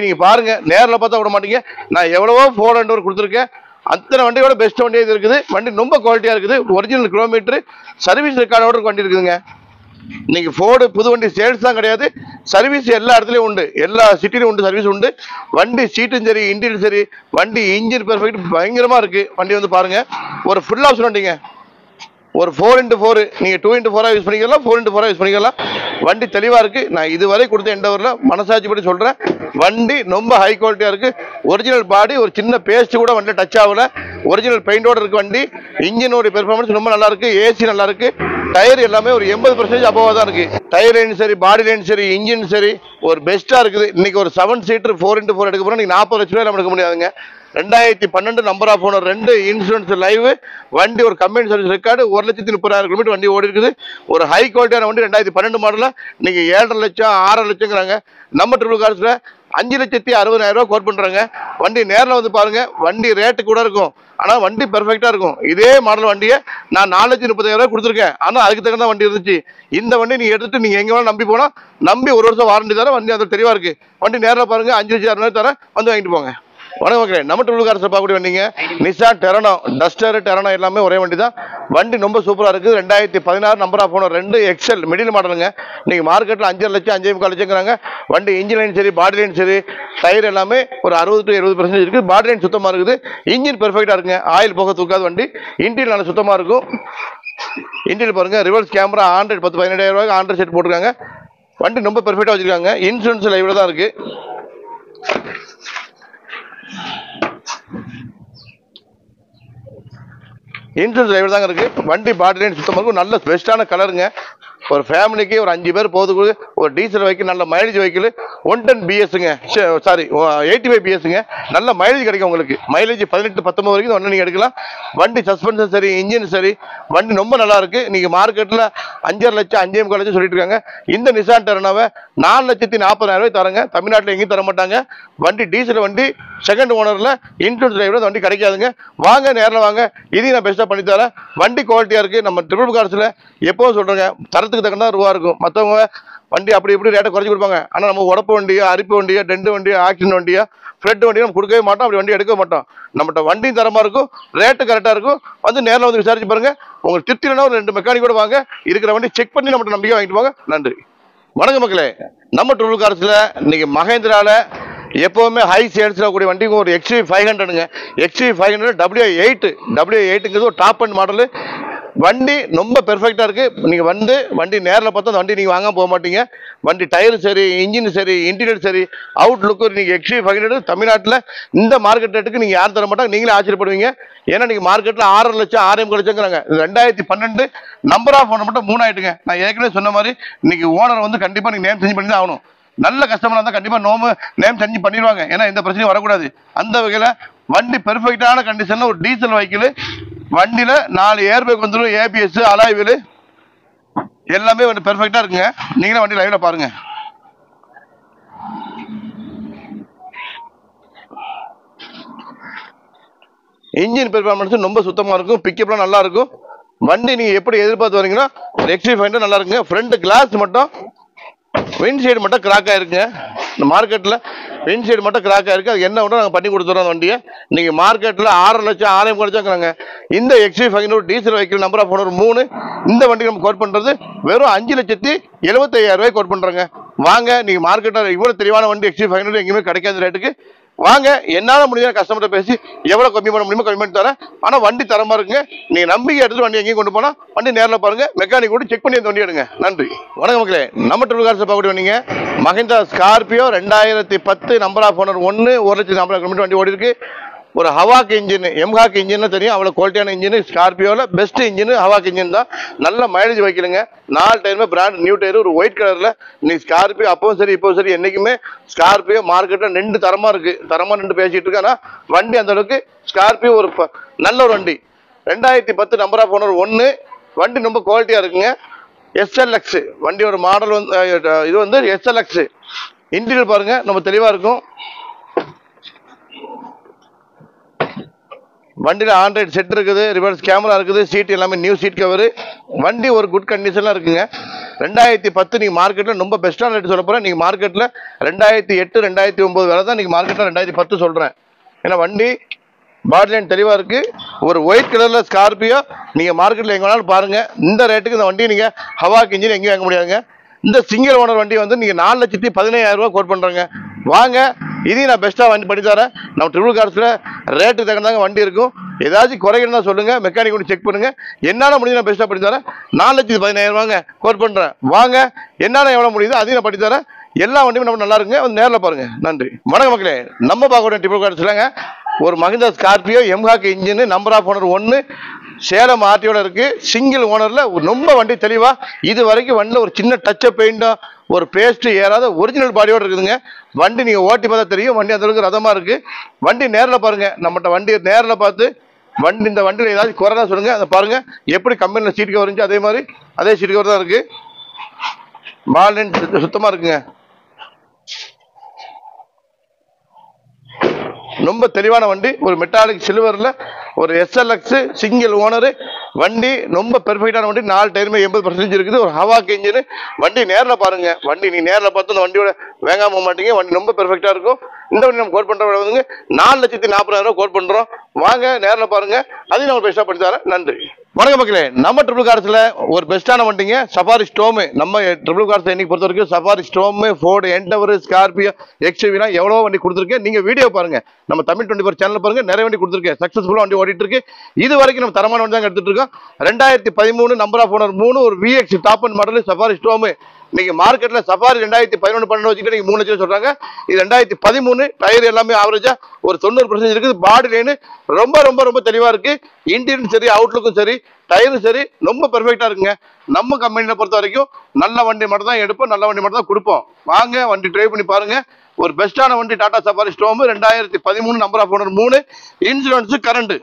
நீங்க பாருங்க, நேரில் பார்த்தா விட மாட்டீங்க. நான் எவ்வளவோ ஃபோர்டு எண்டவர் கொடுத்துருக்கேன். அத்தனை வண்டியோட பெஸ்ட் வண்டியாக இது இருக்குது. வண்டி ரொம்ப குவாலிட்டியா இருக்குது. ஒரிஜினல் கிலோமீட்டர் சர்வீஸ் ரெக்கார்டோட வண்டி இருக்குதுங்க. இன்னைக்கு ஃபோர்டு புது வண்டி சேல்ஸ் தான் கிடையாது, சர்வீஸ் எல்லா இடத்துலையும் உண்டு, எல்லா சிட்டிலையும் உண்டு, சர்வீஸ் உண்டு. வண்டி சீட்டும் சரி, இன்டீரியர் சரி, வண்டி இன்ஜின் பெர்ஃபெக்ட் பயங்கரமா இருக்கு. வண்டி வந்து பாருங்க, ஒரு ஃபுல் ஆப்ஷன் வண்டிங்க. ஒரு 4x4 நீங்க 2x4 யூஸ் பண்ணிக்கலாம், 4x4 யூஸ் பண்ணிக்கலாம். வண்டி தெளிவா இருக்கு. நான் இதுவரை கொடுத்த எண்டவர்ல மனசாட்சி படி சொல்றேன், வண்டி ரொம்ப ஹை குவாலிட்டியா இருக்கு. ஒரிஜினல் பாடி, ஒரு சின்ன பேஸ்ட் கூட வண்டியில் டச் ஆகல. ஒரிஜினல் பெயிண்டோட இருக்கு வண்டி. இன்ஜினோட பெர்ஃபார்மன்ஸ் ரொம்ப நல்லா இருக்கு. ஏசி நல்லா இருக்கு. டயர் எல்லாமே ஒரு 80% அபோவா தான் இருக்கு. டயர் லைன் சரி, பாடி லைன் சரி, இன்ஜின் சரி, ஒரு பெஸ்டா இருக்குது. இன்னைக்கு ஒரு 7 சீட்டர் 4x4 எடுக்க போறோம். நீங்க 40 லட்சம் ரூபாய் எடுக்க முடியாதுங்க. 2012 number of owner, 2 insurance live வண்டி, ஒரு கம்பெனி சர்வீஸ் ரெக்கார்டு, 1,30,000 கிலோமீட்டர் வண்டி ஓடி இருக்குது. ஒரு ஹை குவாலிட்டியான வண்டி 2012 மாடல நீங்க 7.5 லட்சம் 6 லட்சங்கிறாங்க. நம்ம ட்ரிபிள் கார்ஸ்ல 5,60,000 கோட் பண்றாங்க. வண்டி நேரில் வந்து பாருங்க, வண்டி ரேட்டு கூட இருக்கும், ஆனா வண்டி பெர்ஃபெக்டா இருக்கும். இதே மாடல் வண்டியை நான் 4,30,000 கொடுத்துருக்கேன், ஆனா அதுக்கு தகுந்த வண்டி இருந்துச்சு. இந்த வண்டி நீங்க எடுத்துட்டு நீங்க எங்க வேணாலும் நம்பி போனா, நம்பி 1 வருஷம் வாரண்டி தர வண்டி அது தெளிவா இருக்கு. வண்டி நேரில் பாருங்க, 5,60,000 தர வந்து வாங்கிட்டு போங்க. வணக்கம் மக்களே, நம்ம ட்ரிபிள் கார்ஸ் பார்க்கக்கூடிய வண்டிங்க நிசான் டெரனோ, டஸ்டர் டெரனோ எல்லாமே ஒரே வண்டி தான். வண்டி ரொம்ப சூப்பரா இருக்கு. 2016 number of owner, 2 Excel middle மாடலுங்க. நீங்க மார்க்கெட்ல 5.5 லட்சம் 5.25 லட்சங்கிறாங்க. வண்டி இன்ஜின் லைன் சரி, பாடி லைன் சரி, டயர் எல்லாமே ஒரு 60 to 70% இருக்கு. பாடி லைன் சுத்தமா இருக்குது. இன்ஜின் பெர்ஃபெக்டா இருக்குங்க. ஆயில் போக தூக்காத வண்டி. இன்டீரியர் நல்லா சுத்தமா இருக்கும். இன்டீரியர் பாருங்க, ரிவர்ஸ் கேமரா, ஆண்ட்ராய்டு 10-12,000 ரூபாய்க்கு ஆண்ட்ராய்டு செட் போட்டுருக்காங்க. வண்டி ரொம்ப பெர்ஃபெக்டா வச்சிருக்காங்க. இன்சூரன்ஸ் லைவ்ல தான் இருக்கு. இன்சூரன்ஸ் லைவ் தாங்க இருக்கு. வண்டி பாடி லைன் சுத்தமாக இருக்கும். நல்ல பெஸ்ட்டான கலருங்க. ஒரு ஃபேமிலிக்கு ஒரு 5 பேர் போகுது. ஒரு டீசல் வெஹிக்கிள், நல்ல மைலேஜ் வெஹிக்கிள். 110 பிஎஸ்ங்க, சாரி 85 பிஎஸ்ங்க. நல்ல மைலேஜ் கிடைக்கும் உங்களுக்கு. மைலேஜ் 18-19 வரைக்கும் ஒன்று நீங்கள் எடுக்கலாம். வண்டி சஸ்பென்ஷன் சரி, இன்ஜின் சரி, வண்டி ரொம்ப நல்லா இருக்கு. நீங்க மார்க்கெட்டில் 5.5 லட்சம் 5.25 லட்சம் சொல்லிட்டு இருக்காங்க. இந்த நிசான் டெரனோவை 4,40,000 தரங்க. தமிழ்நாட்டில் எங்கேயும் தர மாட்டாங்க. வண்டி டீசல் வண்டி, செகண்ட் ஓனர்ல இன்சூரன்ஸ் லைவ்ல வண்டி கிடைக்காதுங்க. வாங்க, நேரில் வாங்க. இதையும் நான் பெஸ்ட்டாக பண்ணி தரேன். வண்டி குவாலிட்டியா இருக்கு. நம்ம ட்ரிபிள் கார்ஸ்ல எப்போவும் சொல்றேங்க, தரத்துக்கு தகுந்த ரூபா இருக்கும். மற்றவங்க வண்டி அப்படி இப்படி ரேட்டை குறைச்சி கொடுப்பாங்க. ஆனால் நம்ம உடப்பு வண்டியோ, அரிப்பு வண்டியோ, டென்ட் வண்டியோ, ஆக்சிடென்ட் வண்டியோ, ஃப்ளட் வண்டியோ நம்ம கொடுக்கவே மாட்டோம். அப்படி வண்டி எடுக்க மாட்டோம். நம்மகிட்ட வண்டியும் தரமா இருக்கும், ரேட்டு கரெக்டாக இருக்கும். வந்து நேரில் வந்து விசாரிச்சு பாருங்க. உங்களுக்கு திருப்தினா ஒரு 2 மெக்கானிக் கூட வாங்க. இருக்கிற வண்டி செக் பண்ணி நம்மகிட்ட நம்பிக்கை வாங்கிட்டு போங்க. நன்றி, வணக்கம் மக்களே. நம்ம ட்ரிபிள் கார்ஸ்ல இன்னைக்கு மகேந்திரால எப்பவுமே ஹை சேல்ஸ்ல கூடிய வண்டிங்க ஒரு XV500ங்க. XV500 W8ங்கிறது ஒரு டாப் அண்ட் மாடல். வண்டி ரொம்ப பெர்ஃபெக்டா இருக்கு. நீங்க வந்து வண்டி நேரில் பார்த்தா அந்த வண்டி நீங்க வாங்க போக மாட்டீங்க. வண்டி டயர் சரி, இன்ஜின் சரி, இன்டீரியர் சரி, அவுட் லுக். நீங்க XV500 தமிழ்நாட்டில் இந்த மார்க்கெட் ரேட்டுக்கு நீங்க யாரும் தர மாட்டாங்க. நீங்களே ஆச்சரியப்படுவீங்க. ஏன்னா நீங்க மார்க்கெட்ல 6.5 லட்சம் 6.5 லட்சங்கிறாங்க. 2012 நம்பர் ஆஃப் ஓனர் மட்டும் 3 ஆயிட்டுங்க. நான் ஏற்கனவே சொன்ன மாதிரி இன்னைக்கு ஓனர் வந்து கண்டிப்பா நீங்க நேம் சேஞ்ச் பண்ணி தான் ஆகணும். நல்ல கஸ்டமர் இருந்தால் கண்டிப்பா நேம் சேஞ்ச் பண்ணிடுவாங்க. ஏன்னா எந்த பிரச்சனையும் வரக்கூடாது. அந்த வகையில வண்டி பெர்ஃபெக்டான கண்டிஷன்ல ஒரு டீசல் வெஹிக்கிள். வண்டியில 4 ஏர் பேக் வந்துடும், ABS, அலாய் வீல் எல்லாமே வந்து பெர்ஃபெக்டா இருக்குங்க. நீங்களே வண்டி லைவ்ல பாருங்க. இன்ஜின் பெர்ஃபார்மன்ஸ் ரொம்ப சுத்தமா இருக்கும். பிக்கப்லாம் நல்லா இருக்கும். வண்டி நீங்க எப்படி எதிர்பார்த்து வரீங்கன்னா XV500 நல்லா இருக்குங்க. ஃப்ரண்ட் கிளாஸ் மட்டும், விண்ட்ஷீல்டு மட்டும் கிராக் ஆயிருக்குங்க. இந்த மார்க்கெட்டில் விண்ட்ஷீல்டு மட்டும் கிராக் ஆயிருக்கு. அது என்ன ஒன்று நாங்கள் பண்ணி கொடுத்துறோம். வண்டியை நீங்கள் மார்க்கெட்டில் 6.5 லட்சம் 6.5 லட்சம்ங்கிறாங்க. இந்த XV500 diesel vehicle number of owner 3. இந்த வண்டி நம்ம கோட் பண்ணுறது வெறும் 5,75,000 கோட் பண்ணுறோங்க. வாங்க, நீங்கள் மார்க்கெட்டில் இவ்வளோ தெளிவான வண்டி XV500 எங்கேயுமே கிடைக்காத ரேட்டுக்கு வாங்க. என்னால் முடிஞ்ச கஸ்டமர்கிட்ட பேசி எவ்வளோ கம்மி பண்ண முடியுமோ கம்மி பண்ணி தரேன். ஆனால் வண்டி தரமாக இருக்குங்க. நீங்கள் நம்பிக்கை எடுத்து வண்டி எங்கேயும் கொண்டு போனால் வண்டி நேரில் பாருங்க, மெக்கானிக் கூட செக் பண்ணி அந்த வண்டி எடுங்க. நன்றி, வணக்கம் மக்களே. நம்ம ட்ரிபிள் கார்ஸ் பார்க்கக்கூடிய வண்டிங்க Mahindra Scorpio 2010 number of owner 1, 1,40,000 kilometre வண்டி ஓடி இருக்கு. ஒரு ஹவாக் இன்ஜின், எம்ஹாக் இன்ஜின் தெரியும். அவ்வளோ குவாலிட்டியான இன்ஜின். ஸ்கார்பியோவில் பெஸ்ட் இன்ஜின் ஹவாக் இன்ஜின் தான். நல்ல மைலேஜ் வைக்கலுங்க. 4 டயருமே பிராண்ட் நியூ டயர், ஒரு ஒயிட் கலரில். இன்னைக்கு ஸ்கார்பியோ அப்பவும் சரி இப்போவும் சரி என்றைக்குமே ஸ்கார்பியோ மார்க்கெட்டில் 2 தரமாக இருக்கு. தரமாக 2 பேசிட்டு இருக்கு. ஆனால் வண்டி அந்த அளவுக்கு ஸ்கார்பியோ ஒரு நல்ல ஒரு வண்டி. 2010 நம்பர் ஆஃப் ஓனர் 1. வண்டி ரொம்ப குவாலிட்டியாக இருக்குங்க. SLX வண்டியோட மாடல் வந்து இது வந்து SLX. இன்டீரியர் பாருங்க, நம்ம தெளிவாக இருக்கும். வண்டியில் ஆண்ட்ராய்டு செட் இருக்குது, ரிவர்ஸ் கேமரா இருக்குது, சீட் எல்லாமே நியூ சீட் கவர். வண்டி ஒரு குட் கண்டிஷனில் இருக்குங்க. 2010 நீங்கள் மார்க்கெட்டில் ரொம்ப பெஸ்ட்டான ரேட் சொல்ல போகிறேன். நீங்கள் மார்க்கெட்டில் 2008 2009 வேலை தான். நீங்கள் மார்க்கெட்டில் 2010 சொல்கிறேன். ஏன்னா வண்டி பாடி லைன் தெளிவாக இருக்குது. ஒரு ஒயிட் கலரில் ஸ்கார்பியோ நீங்கள் மார்க்கெட்டில் எங்கே வேணாலும் பாருங்கள். இந்த ரேட்டுக்கு இந்த வண்டியை நீங்கள் ஹவாக் இன்ஜின் எங்கேயும் வாங்க முடியாதுங்க. இந்த சிங்கிள் ஓனர் வண்டி வந்து நீங்கள் 4,15,000 கோட் பண்ணுறோங்க. வாங்க, இதையும் நான் பெஸ்ட்டாக வண்டி பண்ணி தரேன். நம்ம ட்ரிபிள் கார்ஸில் ரேட்டு தகுந்தாங்க வண்டி இருக்கும். ஏதாச்சும் குறைகள் தான் சொல்லுங்கள், மெக்கானிக் கொண்டு செக் பண்ணுங்கள். என்னால் முடிஞ்சு நான் பெஸ்ட்டாக பண்ணி தரேன். 4,15,000 கோட் பண்ணுறேன். வாங்க, என்னால் எவ்வளோ முடியுதோ அதையும் நான் பண்ணி தரேன். எல்லா வண்டியும் நம்ம நல்லா இருக்குங்க, வந்து நேரில் பாருங்க. நன்றி, வணக்கம் மக்களே. நம்ம பார்க்கக்கூடிய ட்ரிபிள் கார்ஸ்லங்க ஒரு Mahindra Scorpio mHawk engine, number of owner 1, Salem ஆர்டியோட இருக்கு. சிங்கிள் ஓனர்ல ரொம்ப வண்டி தெளிவா, இது வரைக்கும் வண்டியில் ஒரு சின்ன டச்சப் பெயிண்டோ ஒரு பேஸ்ட் ஏறாத ஒரிஜினல் பாடியோட இருக்குதுங்க. வண்டி நீங்க ஓட்டி பார்த்தா தெரியும், வண்டி அந்த அளவுக்கு ரதமா இருக்கு. வண்டி நேரில் பாருங்க, நம்மகிட்ட வண்டி நேரில் பார்த்து வண்டி இந்த வண்டியில் ஏதாவது குறைனா சொல்லுங்க. அதை பாருங்க எப்படி கம்பெனியில் சீட் கவர் இருந்துச்சு, அதே மாதிரி அதே சீட் கவர் தான் இருக்கு. பால்லைன் சுத்தமா இருக்குங்க. ரொம்ப தெளிவான வண்டி, ஒரு மெட்டாலிக் சில்வர்ல ஒரு SLX சிங்கிள் ஓனர் வண்டி, ரொம்ப பெர்ஃபெக்டான வண்டி. 4 டயருமே 80% இருக்குது. ஒரு ஹவாக் இன்ஜின் வண்டி. நேரில் பாருங்க, வண்டி நீ நேரில் பார்த்து அந்த வண்டியோட வேகாம போக மாட்டீங்க. வண்டி ரொம்ப பெர்ஃபெக்டா இருக்கும். இந்த வண்டி நம்ம கோட் பண்றோம் வந்து 4,40,000 கோட் பண்றோம். வாங்க, நேரில் பாருங்க, அதையும் நம்ம பெஸ்டா பண்ணி தரேன். நன்றி, வணக்கம் மக்களே. நம்ம ட்ரிபிள் கார்ஸ்ல ஒரு பெஸ்டான வண்டிங்க சஃபாரி ஸ்டோம். நம்ம ட்ரிபிள் கார்ஸ் இன்னைக்கு பொறுத்த வரைக்கும் safari storm, Ford என்டவர், Scorpio, XUV எவ்வளோ வண்டி கொடுத்துருக்கேன். நீங்க வீடியோ பாருங்க, நம்ம தமிழ் 24 சேனல் பாருங்க, நிறைய வண்டி கொடுத்துருக்கேன். சக்சஸ்ஃபுல்லா வண்டி ஓடிட்டு இருக்கு. இது வரைக்கும் நம்ம தரமான வண்டி தான் எடுத்துட்டு இருக்கோம். 2013 நம்பர் ஆஃப் ஓனர் 3, ஒரு VX top end model safari storm. நீங்க மார்க்கெட்ல சஃபாரி 2011-12 வச்சுக்கிட்டு நீங்க 3 லட்சம் சொல்றாங்க. இது 2013. டயர் எல்லாமே ஆவரேஜா ஒரு 90% இருக்குது. பாடி லைன் ரொம்ப ரொம்ப ரொம்ப தெளிவா இருக்கு. இன்டீரியரும் சரி, அவுட்லுக்கும் சரி, டயரும் சரி, ரொம்ப பெர்ஃபெக்டா இருக்குங்க. நம்ம கம்பெனியை பொறுத்த வரைக்கும் நல்ல வண்டி மட்டும் தான் எடுப்போம், நல்ல வண்டி மட்டும் தான் கொடுப்போம். வாங்க, வண்டி ட்ரை பண்ணி பாருங்க. ஒரு பெஸ்டான வண்டி Tata Safari Storm 2013 number of owner 3, insurance current,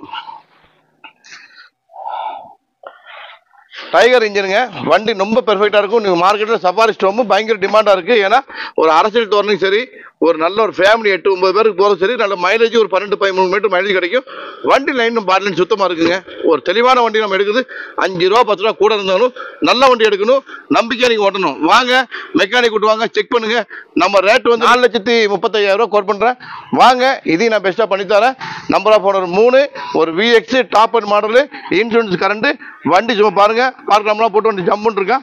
Dicor இன்ஜினுங்க. வண்டி ரொம்ப பெர்ஃபெக்டா இருக்கும். நீங்க மார்க்கெட்ல சஃபாரி ஸ்டோம் பயங்கர டிமாண்டா இருக்கு. ஏன்னா ஒரு அரசியல் தோரணையும் சரி, ஒரு நல்ல ஒரு ஃபேமிலி 8-9 பேருக்கு போகிறது சரி, நல்ல மைலேஜ் ஒரு 12-13 மீட்டர் மைலேஜ் கிடைக்கும். வண்டி லைன் பாட்லைன் சுத்தமா இருக்குங்க. ஒரு தெளிவான வண்டி நம்ம எடுக்குது. 5 ரூபா 10 ரூபா கூட இருந்தாலும் நல்ல வண்டி எடுக்கணும், நம்பிக்கையா நீங்க ஓட்டணும். வாங்க, மெக்கானிக் கூட்டு வாங்க, செக் பண்ணுங்க. நம்ம ரேட் வந்து 4,35,000 கோட் பண்றேன். வாங்க, இதையும் நான் பெஸ்டா பண்ணி தரேன். நம்பர் ஆஃப் ஓனர் 3, ஒரு VX top end model, insurance current. வண்டி சும்மா பாருங்க, பார்க்கலாம்லாம் போட்டு வண்டி ஜம்முன்னு இருக்கா.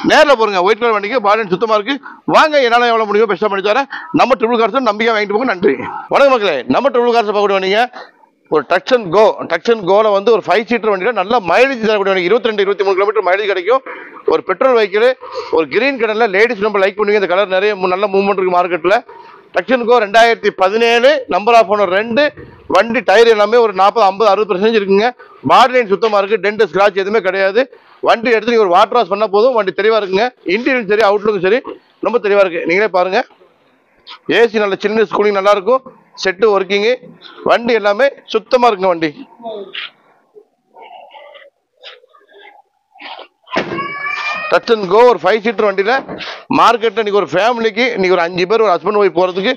நேரில் பாருங்க, ஒயிட் கலர் வண்டிக்கு பாட்லைன் சுத்தமா இருக்கு. வாங்க, என்னால் எவ்வளோ முடியுமோ பெஸ்டா பண்ணி தரேன். நம்ம ட்ரிபிள் கார்ஸ் நம்பிக்கை வாங்கிட்டு போங்க. நன்றி, வணக்கம் மக்களே. நம்ம ட்ரிபிள் கார்ஸ் பார்க்கக்கூடிய வண்டிங்க ஒரு டச் அண்ட் கோல வந்து ஒரு 5 சீட்டர் வண்டியில் நல்ல மைலேஜ் தரக்கூடிய வண்டி. 22-23 கிலோமீட்டர் மைலேஜ் கிடைக்கும். ஒரு பெட்ரோல் வெஹிக்கிள், ஒரு கிரீன் கலர்ல. லேடிஸ் ரொம்ப லைக் பண்ணுவீங்க, இந்த கலர் நிறைய நல்ல மூவ்மெண்ட் இருக்கு மார்க்கெட்ல. Touch and go 2017 number of owner 2 வண்டி. டயர் எல்லாமே ஒரு 40-50-60% இருக்குங்க. பாடி லைன் சுத்தமா இருக்கு, டென்ட் ஸ்கிராட்ச் எதுவுமே கிடையாது. வண்டி எடுத்து நீங்க ஒரு வாட்டர் வாஷ் பண்ணா போதும், வண்டி தெளிவா இருக்குங்க. இன்டீரியர் சரி, அவுட்லுக்கும் சரி, ரொம்ப தெளிவா இருக்கு. நீங்களே பாருங்க, ஏசி நல்ல சின்ன கூலிங் நல்லா இருக்கும். செட்டு ஒர்க்கிங், வண்டி எல்லாமே சுத்தமா இருக்குங்க. வண்டி டச் அண்ட் கோ ஒரு 5 சீட்டர் வண்டியில் மார்க்கெட்டில் இன்றைக்கி ஒரு ஃபேமிலிக்கு இன்றைக்கி ஒரு 5 பேர் ஒரு ஹஸ்பண்ட் ஒய்ஃப் போகிறதுக்கு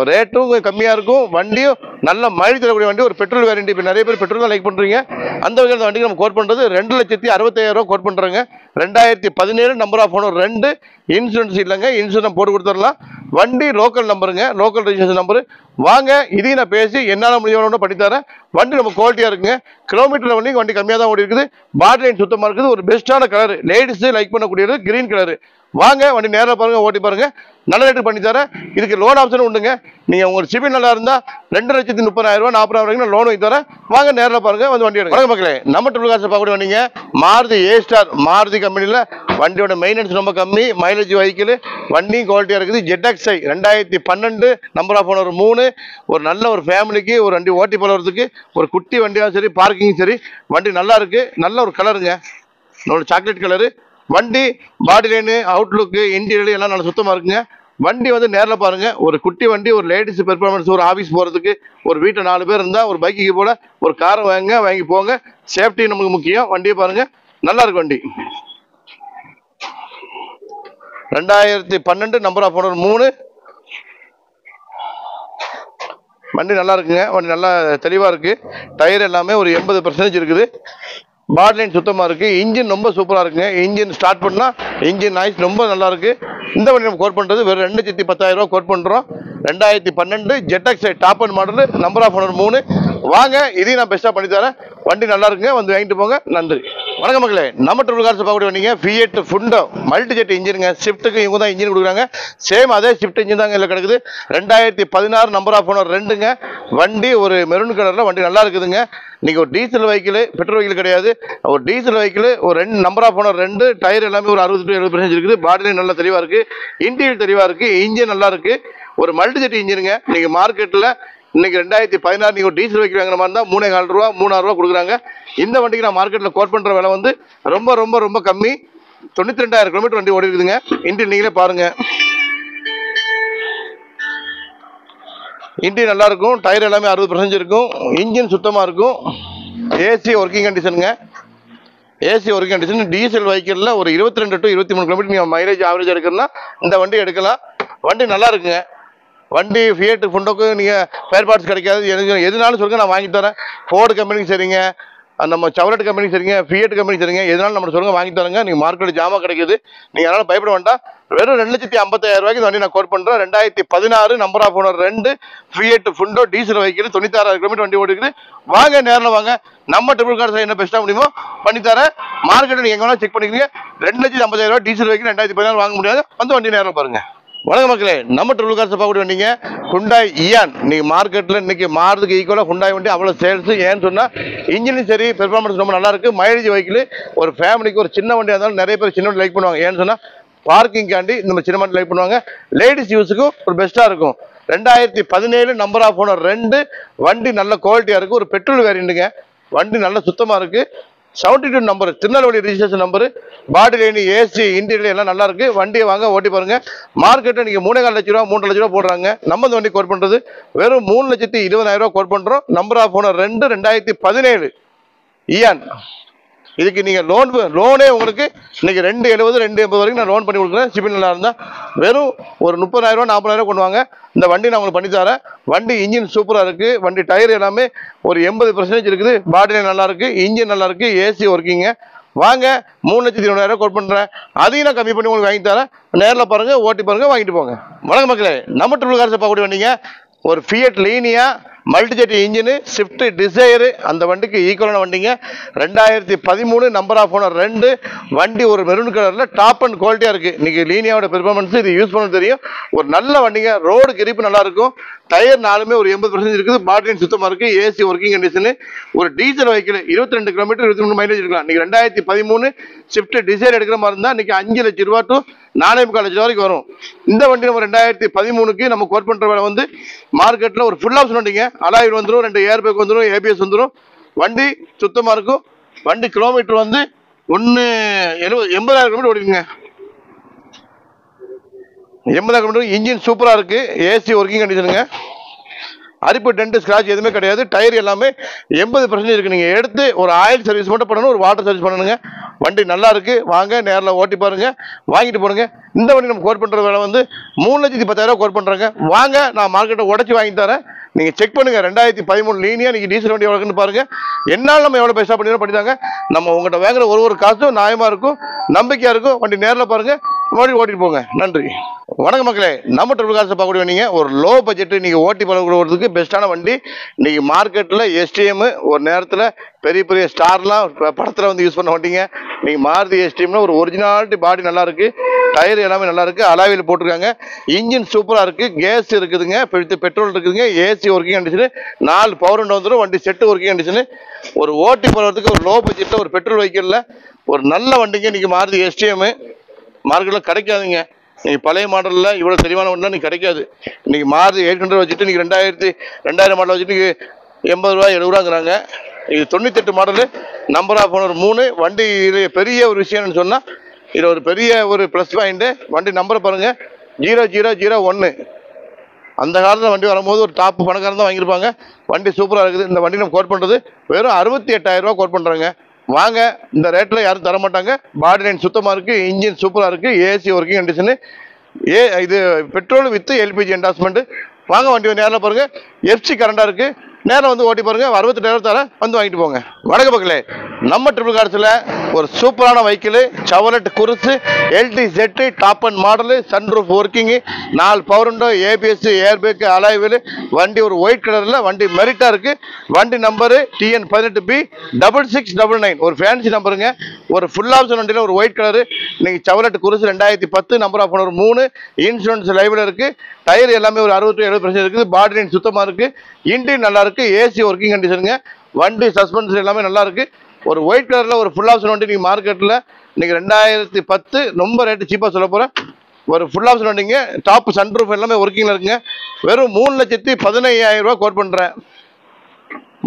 ரேட்டும் கம்மியாக இருக்கும். வண்டியும் நல்ல மைலேஜ் தரக்கூடிய வண்டி. ஒரு பெட்ரோல் வேரியன்ட். இப்போ நிறைய பேர் பெட்ரோல் தான் லைக் பண்ணுறீங்க. அந்த வகையில் வண்டிக்கு நம்ம கோட் பண்ணுறது 2,65,000 கோட் பண்ணுறோங்க. 2017 நம்பர் ஆஃப் ஓனர் 2, இன்சூரன்ஸ் இல்லைங்க. இன்சூரன்ஸ் போட்டு கொடுத்துடலாம். வண்டி லோக்கல் நம்பருங்க, லோக்கல் ரெஜிஸ்ட்ரேஷன் நம்பரு. வாங்க, இதையும் நான் பேசி என்னால் முடிஞ்சவனோட பண்ணித்தரேன். வண்டி நம்ம குவாலிட்டியாக இருக்குங்க. கிலோமீட்டர் வண்டி கம்மியாக தான் ஓடி இருக்குது. பாடி லைன் சுத்தமாக இருக்குது. ஒரு பெஸ்ட்டான கலர், லேடிஸ் லைக் பண்ணக்கூடியது கிரீன் கலர். வாங்க, வண்டி நேரில் பாருங்க, ஓட்டி பாருங்க, நல்ல ரேட்டு பண்ணி தரேன். இதுக்கு லோன் ஆப்ஷன் உண்டுங்க. நீங்க உங்களுக்கு சிபில் நல்லா இருந்தா 2,30,000 40,000 வரைக்கும் லோன் வாங்கி தரேன். வாங்க, நேரில் பாருங்க, வந்து வண்டி எடுங்க. வணக்கம் மக்களே. நம்ம ட்ரிபிள் கார்ஸ் பார்க்கக்கூடிய வண்டிங்க மாருதி A-Star. மாருதி கம்பெனியில் வண்டியோட மெயின்டெனன்ஸ் ரொம்ப கம்மி, மைலேஜ் வெஹிக்கிள், வண்டியும் குவாலிட்டியாக இருக்குது. ZXi 2012 நம்பர் ஆஃப் ஓனர் 3, ஒரு நல்ல ஒரு ஃபேமிலிக்கு ஒரு வண்டி ஓட்டி போகிறதுக்கு, ஒரு குட்டி வண்டியாக சரி, பார்க்கிங் சரி, வண்டி நல்லா இருக்கு. நல்ல ஒரு கலருங்க, நல்ல சாக்லேட் கலரு. வண்டி பாடி லைனு, அவுட்லுக்கு, இன்டீரியர் எல்லாம் நல்லா சுத்தமாக இருக்குங்க. வண்டி வந்து நேரில் பாருங்க, ஒரு குட்டி வண்டி, ஒரு லேடிஸ் பெர்ஃபார்மன்ஸ், ஒரு ஆஃபீஸ் போகிறதுக்கு, ஒரு வீட்டில் 4 பேர் இருந்தால், ஒரு பைக்கு போல ஒரு காரை வாங்கி போங்க. சேஃப்டி நமக்கு முக்கியம். வண்டியை பாருங்க, நல்லா இருக்கு வண்டி. 2012 நம்பர் ஆஃப் ஓனர் 3, வண்டி நல்லா இருக்குங்க. வண்டி நல்லா தெளிவாக இருக்கு. டயர் எல்லாமே ஒரு 80% இருக்குது. பாடி லைன் சுத்தமாக இருக்குது. இன்ஜின் ரொம்ப சூப்பராக இருக்குங்க. இன்ஜின் ஸ்டார்ட் பண்ணால் இன்ஜின் நாய்ஸ் ரொம்ப நல்லா இருக்குது. இந்த வண்டி நம்ம கோட் பண்ணுறது வெறும் 2,10,000 கோட் பண்ணுறோம். 2012 ZXi top end model, number of owner 3, வாங்க, இதையும் நான் பெஸ்ட்டாக பண்ணி தரேன். வண்டி நல்லா இருக்குங்க, வந்து வாங்கிட்டு போங்க. நன்றி. வணக்கம் மக்களே, நம்ம ட்ரிபிள் கார்ஸ் பார்க்கக்கூடிய வண்டிங்க ஃபியட் ஃபுண்டோ மல்டி ஜெட் இன்ஜினுங்க. ஷிஃப்ட்டுக்கு இவங்க தான் இன்ஜின் கொடுக்குறாங்க. சேம் அதே ஷிஃப்ட் இன்ஜின் தாங்க இதில் கிடக்குது. 2016 நம்பர் ஆஃப் ஓனர் 2ங்க. வண்டி ஒரு மெரூன் கலரில் வண்டி நல்லா இருக்குதுங்க. நீங்கள் ஒரு டீசல் வெஹிக்கிள், பெட்ரோல் வெஹிக்கிள் கிடையாது. ஒரு டீசல் வெஹிக்கிள், ஒரு 2 நம்பர் ஆஃப் ஓனர் 2, டயர் எல்லாமே ஒரு 60-70% இருக்குது. பாடிலையும் நல்லா தெளிவாக இருக்குது, இன்டீரியர் தெளிவாக இருக்குது, இன்ஜின் நல்லா இருக்குது. ஒரு மல்டி ஜெட் இன்ஜினுங்க. நீங்கள் மார்க்கெட்டில் இன்னைக்கு 2016 நீங்கள் ஒரு டீசல் வெஹிக்கிள் வாங்குற மாதிரி இருந்தால் 3,400 ரூபா 3,000 ரூபா கொடுக்குறாங்க. இந்த வண்டிக்கு நான் மார்க்கெட்டில் கோட் பண்ணுற விலை வந்து ரொம்ப ரொம்ப ரொம்ப கம்மி. 92,000 கிலோமீட்டர் வண்டி ஓடி இருக்குதுங்க. இன்டீரியர் நீங்களே பாருங்கள். இன்டீரியர் நல்லா இருக்கும், டயர் எல்லாமே 60% இருக்கும், இன்ஜின் சுத்தமாக இருக்கும். ஏசி ஒர்க்கிங் கண்டிஷனுங்க. AC working condition. டீசல் வெஹிக்கிளில் ஒரு 22 to 23 கிலோமீட்டர் நீங்கள் மைலேஜ் ஆவரேஜ் எடுக்கணும்னா இந்த வண்டி எடுக்கலாம். வண்டி நல்லா இருக்குங்க. வண்டி ஃபியட் ஃபுண்டோக்கு நீங்கள் ஸ்பேர் பார்ட்ஸ் கிடைக்காது. எனக்கு எதுனாலும் சொல்லுங்கள், நான் வாங்கி தரேன். ஃபோர்டு கம்பெனிக்கு சரிங்க, நம்ம செவலட் கம்பெனிக்கு சரிங்க, ஃபியட் கம்பெனிக்கு சரிங்க, எதனாலும் நம்ம சொல்லுங்கள் வாங்கி தரேங்க. நீங்கள் மார்க்கெட்டில் ஜாமான் கிடைக்குது. நீங்கள் அதனால் பயப்பட வேண்டாம். வெறும் 2,50,000 ரூபாய்க்கு வண்டி நான் கோட் பண்ணுறேன். 2016 number of owner 2 Fiat Punto diesel vehicle 96,000 kilometre வண்டி ஓடிக்குது. வாங்க, நேரில் வாங்க. நம்ம ட்ரிபிள் கார்ஸ் என்ன பெஸ்ட்டாக முடியுமோ பண்ணித்தரேன். மார்க்கெட்டில் நீங்கள் எங்கே வேணால் செக் பண்ணிக்கிறீங்க. 2,50,000 ரூபா டீசல் வெஹிக்கிள் 2016 வாங்க முடியாது. வந்து வண்டி நேரில் பாருங்கள். வணக்கம் மக்களே, நம்ம ட்ரிபிள் கார்ஸ் பார்க்க வண்டிங்க ஹுண்டாய் இயான். நீங்கள் மார்க்கெட்டில் இன்றைக்கி மாறுறதுக்கு ஈக்குவலாக ஹுண்டாய் வண்டி அவ்வளோ சேல்ஸு. ஏன்னு சொன்னால் இன்ஜினும் சரி, பெர்ஃபார்மன்ஸ் ரொம்ப நல்லா இருக்குது. மைலேஜ் வெஹிக்கிள் ஒரு ஃபேமிலிக்கு ஒரு சின்ன வண்டியாக இருந்தாலும் நிறைய பேர் சின்ன வண்டி லைக் பண்ணுவாங்க. ஏன்னு சொன்னால் பார்க்கிங்காண்டி இந்த சின்ன வண்டி லைக் பண்ணுவாங்க. லேடிஸ் யூஸுக்கும் ஒரு பெஸ்ட்டாக இருக்கும். 2017 நம்பர் ஆஃப் ஓனர் 2 வண்டி நல்ல குவாலிட்டியாக இருக்குது. ஒரு பெட்ரோல் வேரியண்ட்டுங்க. வண்டி நல்ல சுத்தமாக இருக்குது. 72 நம்பர், திருநெல்வேலி ரிஜிஸ்ட்ரேஷன் நம்பரு. பாடி லைன், ஏசி, இன்டீரியர் எல்லாம் நல்லா இருக்கு. வண்டியை வாங்க, ஓட்டி பாருங்க. மார்க்கெட்டில் நீங்கள் 3,4 லட்ச ரூபா 3 லட்ச ரூபா போடுறாங்க. நம்ம இந்த வண்டி கோட் பண்ணுறது வெறும் 3,20,000 ரூபா கோட் பண்ணுறோம். Number of owner 2 2017 Eon. இதுக்கு நீங்கள் லோனே உங்களுக்கு இன்னைக்கு 270 280 வரைக்கும் நான் லோன் பண்ணி கொடுக்குறேன். சிபில் நல்லா இருந்தால் வெறும் ஒரு 30,000 ரூபா 40,000 கொண்டு வாங்க. இந்த வண்டி நான் உங்களுக்கு பண்ணி தரேன். வண்டி இன்ஜின் சூப்பராக இருக்குது. வண்டி டயர் எல்லாமே ஒரு 80% இருக்குது. பாடி நல்லா இருக்குது, இன்ஜின் நல்லா இருக்குது, ஏசி ஒர்க்கிங்க. வாங்க, 3,20,000 கோட் பண்ணுறேன். அதையும் நான் கம்மி பண்ணி உங்களுக்கு வாங்கி தரேன். நேரில் பாருங்கள், ஓட்டி பாருங்கள், வாங்கிட்டு போங்க. வணக்கம் மக்களே, நம்ம ட்ரிபிள் கார்ஸை பார்க்கக்கூடிய வண்டிங்க ஒரு Fiat Linea multi jet engine, Swift Dzire. அந்த வண்டிக்கு ஈக்குவலான வண்டிங்க. 2013 நம்பர் ஆஃப் ஓனர் 2 வண்டி ஒரு மெரூன் கலரில் டாப் அண்ட் குவாலிட்டியாக இருக்குது. இன்றைக்கி லீனியாவோட பெர்ஃபார்மன்ஸ் இது யூஸ் பண்ண தெரியும். ஒரு நல்ல வண்டிங்க. ரோடு கிரிப்பு நல்லா இருக்கும். டயர் நாலுமே ஒரு 80% இருக்குது. பாட்டிலின் சுத்தமாக இருக்குது. AC working condition. ஒரு டீசல் வெஹிக்கிள் 22 கிலோமீட்டர் 23 மைலேஜ் இருக்கலாம். இன்றைக்கி 2013 ஸ்விஃப்ட் டிசைர் எடுக்கிற மாதிரி இருந்தால் இன்றைக்கி 5 லட்ச ரூபா to 4,45 லட்சம் வரைக்கும் வரும். இந்த வண்டி நம்ம 2013க்கு நம்ம கோட் பண்ணுற வேலை வந்து மார்க்கெட்டில் ஒரு ஃபுல் ஆப்ஷன் வண்டிங்க. அலாயில் வந்துடும், 2 ஏர் பேக் வந்துடும், ஏபிஎஸ் வந்துடும். வண்டி சுத்தமாக இருக்கும். வண்டி கிலோமீட்டர் வந்து 80,000 கிலோமீட்டர் ஓடிக்குங்க. 80,000 கிலோமீட்டர். இன்ஜின் சூப்பராக இருக்குது. ஏசி ஒர்க்கிங் கண்டிஷனுங்க. அரிப்பு, டென்ட், ஸ்கிராட்ச் எதுவுமே கிடையாது. டயர் எல்லாமே 80% இருக்குது. நீங்கள் எடுத்து ஒரு ஆயில் சர்வீஸ் மட்டும் பண்ணணும், ஒரு வாட்டர் சர்வீஸ் பண்ணணுங்க. வண்டி நல்லா இருக்குது. வாங்க, நேரில் ஓட்டி பாருங்கள், வாங்கிட்டு போடுங்க. இந்த வண்டி நம்ம கோட் பண்ணுற வேலை வந்து 3,10,000 கோட் பண்ணுறாங்க. வாங்க, நான் மார்க்கெட்டை உடச்சி வாங்கி தரேன். நீங்கள் செக் பண்ணுங்கள். 2013 லீனியா நீங்கள் டீசல் வண்டி எவ்வளோக்குன்னு பாருங்கள். என்னால் நம்ம எவ்வளோ பைசா பண்ணித்தாங்க. நம்ம உங்கள்கிட்ட வாங்குற ஒரு காசும் நியாயமாக இருக்கும், நம்பிக்கையாக இருக்கும். வண்டி நேரில் பாருங்கள், வண்டி ஓட்டிட்டு போங்க. நன்றி. வணக்கம் மக்களே, நம்ம ட்ரிபிள் கார்ஸை பார்க்கக்கூடிய வண்டிங்க ஒரு லோ பட்ஜெட்டு நீங்கள் ஓட்டி பழகிறதுக்கு பெஸ்ட்டான வண்டி. இன்றைக்கி மார்க்கெட்டில் எஸ்டிஎம் ஒரு நேரத்தில் பெரிய பெரிய ஸ்டார்லாம் படத்தில் வந்து யூஸ் பண்ண வண்டிங்க. நீங்கள் மாருதி எஸ்டிஎம்னா ஒரு ஒரிஜினாலிட்டி, பாடி நல்லா இருக்குது, டயர் எல்லாமே நல்லா இருக்குது, அலாயில் போட்டிருக்காங்க. இன்ஜின் சூப்பராக இருக்குது, கேஸ் இருக்குதுங்க, பெட்ரோல் இருக்குதுங்க, AC working condition, 4 power window வந்துடும். வண்டி செட்டு ஒர்க்கிங் கண்டிஷனு. ஒரு ஓட்டி போகிறதுக்கு ஒரு லோ பட்ஜெட்டில் ஒரு பெட்ரோல் வெஹிக்கிளில் ஒரு நல்ல வண்டிங்க. இன்றைக்கி மாருதி எஸ்டிஎம் மார்க்கெட்டில் கிடைக்காதுங்க. நீங்கள் பழைய மாடலில் இவ்வளோ தெளிவான வண்டிலாம் நீங்கள் கிடைக்காது. இன்றைக்கி மாருதி 800 வச்சுட்டு நீங்கள் 2000 மாடல் வச்சுட்டு நீங்கள் 80 ரூபா 70 ரூபாங்கிறாங்க. இது 98 மாடலு, நம்பர் ஆஃப் ஓனர் 3. வண்டி இது பெரிய ஒரு விஷயம்னு சொன்னால் இது ஒரு பெரிய ஒரு ப்ளஸ் பாயிண்ட்டு. வண்டி நம்பரை பாருங்கள், 0001. அந்த காலத்தில் வண்டி வரும்போது ஒரு டாப் பணக்காரன் தான் வாங்கியிருப்பாங்க. வண்டி சூப்பராக இருக்குது. இந்த வண்டி நம்ம கோட் பண்ணுறது வெறும் 68,000 ரூபா கோட் பண்ணுறாங்க. வாங்க, இந்த ரேட்டில் யாரும் தர மாட்டாங்க. பாடி லைன் சுத்தமாக இருக்குது, இன்ஜின் சூப்பராக இருக்குது, ஏசி ஒர்க்கிங் கண்டிஷனு. இது பெட்ரோல் வித் எல்பிஜி என்டாஸ்மெண்ட்டு. வாங்க, வண்டி நேரில் பாருங்கள். எஃப்சி கரண்டாக இருக்குது. நேரில் வந்து ஓட்டி பாருங்கள். 68,000 தர வந்து வாங்கிட்டு போங்க. வணக்கம் மக்களே, நம்ம ட்ரிபிள் கார்ஸில் ஒரு சூப்பரான vehicle Chevrolet Cruze LTZ top end model sunroof working 4 power window ABS airbag alloy wheel வண்டி ஒரு ஒயிட் கலரில் வண்டி மெரிட்டாக இருக்குது. வண்டி நம்பரு TN18B 6699 ஒரு ஃபேன்சி நம்பருங்க. ஒரு ஃபுல் ஆப்ஷன் வண்டியில் ஒரு ஒயிட் கலரு நீங்கள் Chevrolet Cruze 2010 number of owner 3 insurance லைவில் இருக்குது. டயர் எல்லாமே ஒரு 60-70% இருக்குது. பாடி லைன் சுத்தமாக இருக்குது. இன்ஜின் நல்லா இருக்குது. AC ஒர்க்கிங் கண்டிஷனுங்க. வண்டி சஸ்பென்ஷன் எல்லாமே நல்லா இருக்குது. ஒரு ஒயிட் கலரில் ஒரு ஃபுல் ஆப்ஷன் வண்டி நீங்கள் மார்க்கெட்டில் நீங்கள் 2010 ரொம்ப ரேட்டு சீப்பாக சொல்ல போகிறேன். ஒரு ஃபுல் ஆப்ஷன் வண்டிங்க. டாப் சன்ரூஃப் எல்லாமே ஒர்க்கிங்கில் இருக்குங்க. வெறும் 3,15,000 ரூபா கோட் பண்ணுறேன்.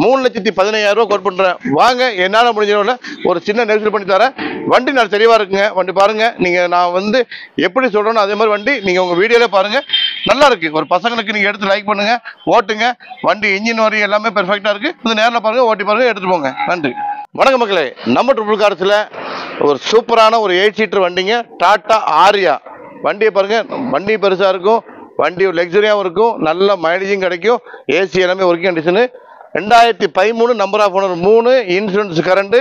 3,15,000 ரூபா கோட் பண்ணுறேன். வாங்க, என்னால் முடிஞ்சவங்கள ஒரு சின்ன நெரிசல் பண்ணி தரேன். வண்டி நான் தெளிவாக இருக்குங்க. வண்டி பாருங்கள், நீங்கள் நான் வந்து எப்படி சொல்கிறேனோ அதே மாதிரி வண்டி நீங்கள் உங்கள் வீடியோவிலே பாருங்கள். நல்லா இருக்குது. ஒரு பசங்களுக்கு நீங்கள் எடுத்து லைக் பண்ணுங்கள், ஓட்டுங்க. வண்டி இன்ஜின் வரையும் எல்லாமே பெர்ஃபெக்டாக இருக்குது. இது நேரில் பாருங்கள், ஓட்டி பாருங்கள், எடுத்துகிட்டு போங்க. நன்றி. வணக்கம் மக்களே, நம்ம ட்ரிபிள் கார்ஸில் ஒரு சூப்பரான ஒரு 8 சீட்டர் வண்டிங்க. டாட்டா ஆரியா வண்டியை பாருங்கள். வண்டி பெருசாக இருக்கும், வண்டி லக்ஸரியாகவும் இருக்கும், நல்ல மைலேஜும் கிடைக்கும். AC எல்லாமே working condition. 2013 number of owner 3 insurance current.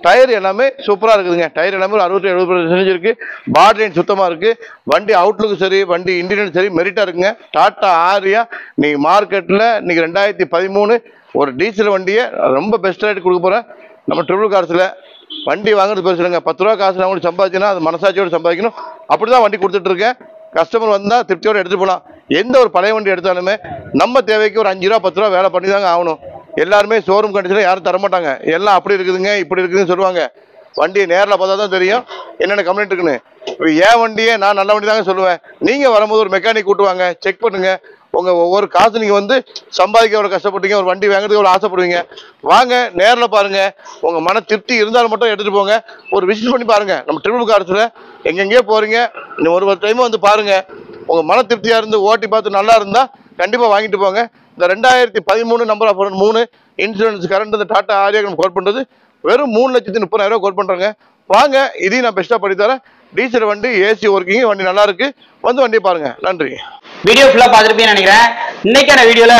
Tyre எல்லாமே சூப்பராக இருக்குதுங்க. டயர் எல்லாமே ஒரு 60-70% இருக்குது. பாடி லைன் சுத்தமாக இருக்குது. வண்டி அவுட்லுக்கு சரி, வண்டி இன்டீரியர் சரி மெரிட்டாக இருக்குங்க. டாட்டா ஆரியா நீங்கள் மார்க்கெட்டில் நீங்கள் 2013 ஒரு டீசல் வண்டியை ரொம்ப பெஸ்ட் ரேட் கொடுக்க போகிறேன் நம்ம ட்ரிபிள் கார்ஸில். வண்டி வாங்குறது பெருசு இல்லைங்க. 10 ரூபா காசு நான் உங்களுக்கு சம்பாதிச்சுன்னா அது மனசாட்சியோடு சம்பாதிக்கணும். அப்படி தான் வண்டி கொடுத்துட்ருக்கேன். கஸ்டமர் வந்தால் திருப்தியோடு எடுத்துகிட்டு போகலாம். எந்த ஒரு பழைய வண்டி எடுத்தாலுமே நம்ம தேவைக்கு ஒரு 5 ரூபா 10 ரூபா வேலை பண்ணி தாங்க ஆகணும். எல்லாருமே ஷோரூம் கண்டிஷனில் யாரும் தரமாட்டாங்க. எல்லாம் அப்படி இருக்குதுங்க, இப்படி இருக்குதுன்னு சொல்லுவாங்க. வண்டியை நேரில் பார்த்தா தான் தெரியும் என்னென்ன கம்ப்ளைண்ட் இருக்குன்னு. ஏன் வண்டியை நான் நல்ல வண்டி தாங்க சொல்லுவேன். நீங்கள் வரும்போது ஒரு மெக்கானிக் கூட்டுவாங்க, செக் பண்ணுங்கள். உங்கள் ஒவ்வொரு காசு நீங்கள் வந்து சம்பாதிக்க எவ்வளோ கஷ்டப்பட்டீங்க, ஒரு வண்டி வாங்குறதுக்கு எவ்வளோ ஆசைப்படுவீங்க. வாங்க, நேரில் பாருங்கள். உங்கள் மன திருப்தி இருந்தாலும் மட்டும் எடுத்துகிட்டு போங்க. ஒரு விசிட் பண்ணி பாருங்கள். நம்ம ட்ரிபிள் கார்ஸில் எங்கெங்கேயோ போகிறீங்க, ஒரு டைமும் வந்து பாருங்கள். உங்கள் மன திருப்தியாக இருந்து ஓட்டி பார்த்து நல்லா இருந்தால் கண்டிப்பாக வாங்கிட்டு போங்க. இந்த 2013 நம்பர் ஆஃப் 3 இன்சூரன்ஸ் கரண்ட் இந்த டாட்டா ஆரியா நம்ம கோட் பண்ணுறது வெறும் 3,30,000 ரூபா கோட் பண்ணுறாங்க. வாங்க, இதையும் நான் பெஸ்ட்டாக பண்ணித்தரேன். டீசல் வண்டி, AC ஒர்க்கிங், வண்டி நல்லா இருக்கு. வந்து வண்டியை பாருங்க. நன்றி. வீடியோ ஃபுல்லாக பார்த்துருப்பேன்னு நினைக்கிறேன். இன்னைக்கான வீடியோவில்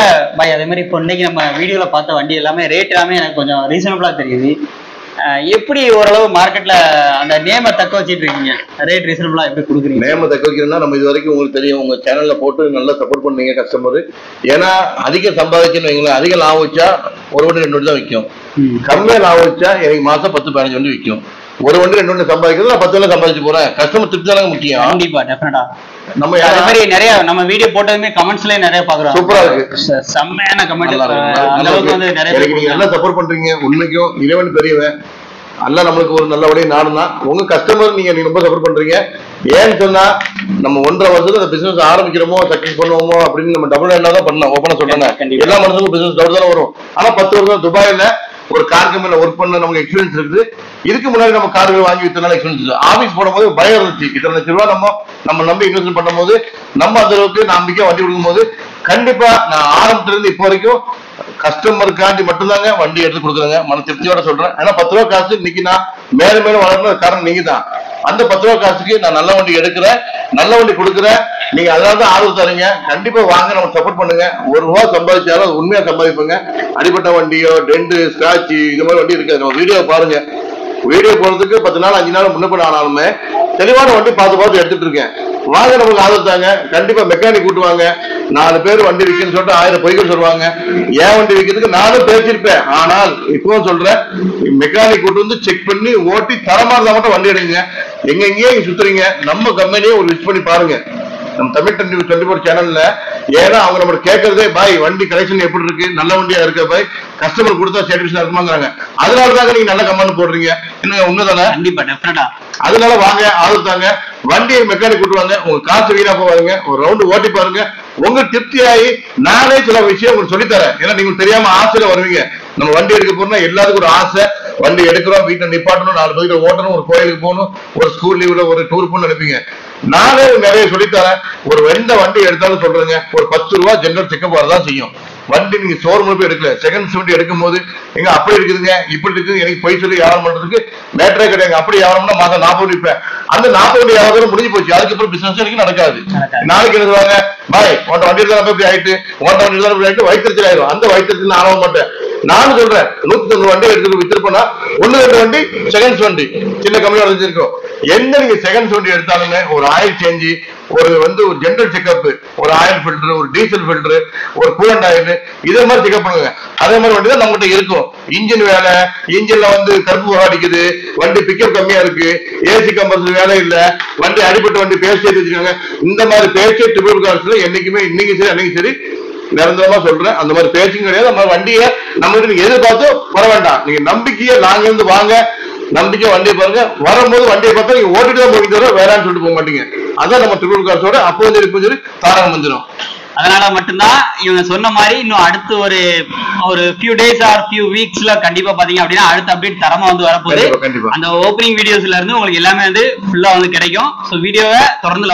அதே மாதிரி இப்போ இன்னைக்கு நம்ம வீடியோவில் பார்த்த வண்டி எல்லாமே ரேட் எல்லாமே எனக்கு கொஞ்சம் ரீசனபிளாக தெரியுது. எப்படி ஓரளவு மார்க்கெட்ல அந்த நேம தக்க வச்சிட்டு இருக்கீங்க? ரேட் ரீசனபிளா எப்படி கொடுக்குறீங்க? நேம தக்க வைக்கிறதுனா நம்ம இது வரைக்கும் உங்களுக்கு தெரியும், உங்க சேனல்ல போட்டு நல்லா சப்போர்ட் பண்ணீங்க கஸ்டமர். ஏன்னா அதிக சம்பாதிச்சுன்னு வைங்களேன், அதிக லாபம் வச்சா ஒரு வண்டி 2 வண்டி தான் விற்கும். கம்மியா லாபம் வச்சா எனக்கு மாசம் 10-15 வண்டி விற்கும். ஒரு வண்டி 2 வண்டி சம்பாதிக்கிறது நான் 10 வண்டி சம்பாதிச்சு போறேன். கஸ்டமர் திருப்தி தானே முக்கியம். கண்டிப்பா, டெஃபினட்டா. நம்ம அதே மாதிரி நிறைய நம்ம வீடியோ போட்டதுமே கமெண்ட்ஸ்லயே நிறைய பாக்குறோம். சூப்பரா இருக்கு, செம்மையான கமெண்ட். அந்த அளவுக்கு வந்து நிறைய நீங்க நல்லா சப்போர்ட் பண்றீங்க. உண்மைக்கும் இறைவன் பெரியவன். அல்ல நம்மளுக்கு ஒரு நல்ல வழியை நாடுனா உங்க கஸ்டமர் நீங்க ரொம்ப சப்போர்ட் பண்றீங்க. ஏன்னு சொன்னா நம்ம 1.5 வருஷத்துல அந்த பிசினஸ் ஆரம்பிக்கிறோமோ சக்சஸ் பண்ணுவோமோ அப்படின்னு நம்ம டபுள் என்ன தான் பண்ணலாம். ஓப்பனா சொல்றேன், எல்லா மனுஷனுக்கும் பிசினஸ் டபுள் தானே வரும். ஆனா 10 வருஷம் துபாயில ஒரு கார் கம்பெனில ஒர்க் பண்ண நமக்கு எக்ஸ்பீரியன்ஸ் இருக்குது. இதுக்கு முன்னாடி நம்ம கார்கள் வாங்கி வித்தனால எக்ஸ்பீரியன்ஸ். ஆபீஸ் போடும்போது பயம் இருந்துச்சு. இத்தனை லட்சம் ரூபாய் நம்ம நம்பி இன்வெஸ்ட் பண்ணும் போது நம்ம அந்த அளவுக்கு நம்பிக்கை வண்டி கொடுக்கும் போது கண்டிப்பா நான் ஆரம்பத்துல இருந்து இப்போ வரைக்கும் கஸ்டமருக்காண்டி மட்டும்தாங்க வண்டி எடுத்து கொடுக்குறேங்க. மன திருப்தியோட சொல்றேன். ஏன்னா 10 ரூபா காசு இன்னைக்கு நான் மேலும் மேலும் வளர்ந்த காரணம் நீங்க தான். அந்த 10 ரூபா காசுக்கு நான் நல்ல வண்டி எடுக்கிறேன், நல்ல வண்டி கொடுக்குறேன். நீங்க அதனால தான் ஆதரவு தரீங்க. கண்டிப்பா வாங்க, நம்ம சப்போர்ட் பண்ணுங்க. 1 ரூபா சம்பாதிச்சாலும் அது உண்மையா சம்பாதிப்போங்க. அடிப்பட்ட வண்டியோ டெண்டு ஸ்கிராட்ச் இது மாதிரி வண்டி இருக்காது. நம்ம வீடியோ பாருங்க. வீடியோ போறதுக்கு 10 நாள் 5 நாள் முன்னப்ப ஆனாலுமே தெளிவான வண்டி பார்த்து எடுத்துட்டு இருக்கேன். வாங்க, நமக்கு ஆதரவு தாங்க. கண்டிப்பா மெக்கானிக் கூட்டுவாங்க. 4 பேர் வண்டி விற்குன்னு சொல்லிட்டு 1000 பொய்கள் சொல்லுவாங்க. ஏன் வண்டி விற்கிறதுக்கு நானும் பேசியிருப்பேன். ஆனால் இப்பவும் சொல்றேன், மெக்கானிக் கூட்டு வந்து செக் பண்ணி ஓட்டி தரமா இருந்தா மட்டும் வண்டி எடுங்க. எங்கெங்கேயே சுத்துறீங்க, நம்ம கம்பெனியே ஒரு விசிட் பண்ணி பாருங்க. நம்ம தமிழ் 24 சேனல்ல. ஏன்னா அவங்க நம்ம கேட்கறதே பாய் வண்டி கலெக்ஷன் எப்படி இருக்கு, நல்ல வண்டியா இருக்க பாய், கஸ்டமர் கொடுத்தா சாட்டிஸ்ஃபேக்ஷன் இருக்குமாங்கிறாங்க. அதனாலதாங்க நீங்க நல்ல கமெண்ட் போடுறீங்க. என்ன உண்மைதானே? கண்டிப்பா, டெஃபினட்டா. அதனால வாங்க, ஆதரவு வண்டியை மெக்கானிக் கூட்டுவாங்க. உங்க காசு வீணா போவாங்க. ஒரு ரவுண்டு ஓட்டி பாருங்க. உங்க திருப்தியாகி நானே சில விஷயம் உங்களுக்கு சொல்லித்தரேன். ஏன்னா நீங்க தெரியாம ஆசையில வருவீங்க. நம்ம வண்டி எடுக்க போறோம்னா எல்லாத்துக்கும் ஒரு ஆசை. வண்டி எடுக்கிறோம், வீட்டை நிப்பாட்டணும், 4 பேருக்கு ஓட்டணும், ஒரு கோயிலுக்கு போகணும், ஒரு ஸ்கூல் லீவ்ல ஒரு டூர் போகணும்னு நினைப்பீங்க. நானே நிறைய சொல்லித்தரேன். ஒரு எந்த வண்டி எடுத்தாலும் சொல்றேங்க, ஒரு 10 ரூபா ஜெனரல் செக்அப் வரதான் செய்யும். வண்டி நீங்க ஷோரூம்ல போய் எடுக்கல, செகண்ட்ஸ் வண்டி எடுக்கும் போது எங்க அப்படி இருக்குதுங்க இப்படி இருக்குது எனக்கு போய் சொல்லி வியாபாரம் பண்றதுக்கு மேட்டரே கிடையாது. அப்படி வியாபாரம்னா மாசம் 40 விற்பேன். அந்த 40 வியாபாரம் முடிஞ்சு போச்சு. அதுக்கப்புறம் பிசினஸ் எனக்கு நடக்காது. நாளைக்கு எழுதுவாங்க, பாய் உன்ட்ட வண்டி இருந்தாலும் இப்படி ஆயிட்டு, உன்ட்ட வண்டி இருந்தாலும் இப்படி ஆயிட்டு, வயிற்றுச்சல் ஆயிரும். அந்த வயிற்றுச்சல் நான் ஆக மாட்டேன். நானும் சொல்றேன் 190 வண்டி எடுத்து வித்திருப்போம்னா 1-2 வண்டி செகண்ட்ஸ் வண்டி சின்ன கம்மியா வச்சிருக்கோம். எந்த நீங்க செகண்ட்ஸ் வண்டி எடுத்தாலுமே ஒரு ஆயில் சேஞ்ச், ஒரு ஜெனரல் செக்அப், ஒரு ஆயில் ஃபில்டர், ஒரு டீசல் ஃபில்டர், ஒரு கூலண்ட் ஆயில், இதே மாதிரி செக்அப் பண்ணுங்க. அதே மாதிரி வண்டி தான் நம்மகிட்ட இருக்கும். இன்ஜின் வேலை, இன்ஜின்ல கருப்பு அடிக்குது, வண்டி பிக்கப் கம்மியா இருக்கு, ஏசி கம்பல்சரி வேலை இல்ல, வண்டி அடிப்பட்ட வண்டி பேசி வச்சிருக்காங்க. இந்த மாதிரி பேச்சு ட்ரிபிள் கார்ஸ்ல என்னைக்குமே இன்னைக்கு சரி அன்னைக்கு சரி நிரந்தரமா சொல்றேன். அந்த மாதிரி பேச்சும் கிடையாது. நம்ம வண்டியை நம்மளுக்கு நீங்க எதிர்பார்த்து வர வேண்டாம். நீங்க நம்பிக்கையை நாங்க இருந்து வாங்க, நம்பிக்கை வண்டியை பாருங்க. வரும்போது வண்டியை பார்த்தா நீங்க ஓட்டிட்டு தான் போயிட்டு வர, வேறான்னு சொல்லிட்டு போக மாட்டீங்க. அதான் நம்ம ட்ரிபிள் கார்ஸோட அப்போ இப்போ சரி தாராளம் வந்துடும். அதனால மட்டும்தான் இவங்க சொன்ன மாதிரி இன்னும் அடுத்து ஒரு ஃபியூ டேஸ் ஆர் ஃபியூ வீக்ஸ்ல கண்டிப்பா பாத்தீங்க அப்படின்னா அடுத்த அப்டேட் தரமா வரப்போகுது. அந்த ஓப்பனிங் வீடியோஸ்ல இருந்து உங்களுக்கு எல்லாமே ஃபுல்லா கிடைக்கும். ஸோ வீடியோவை தொடர்ந்து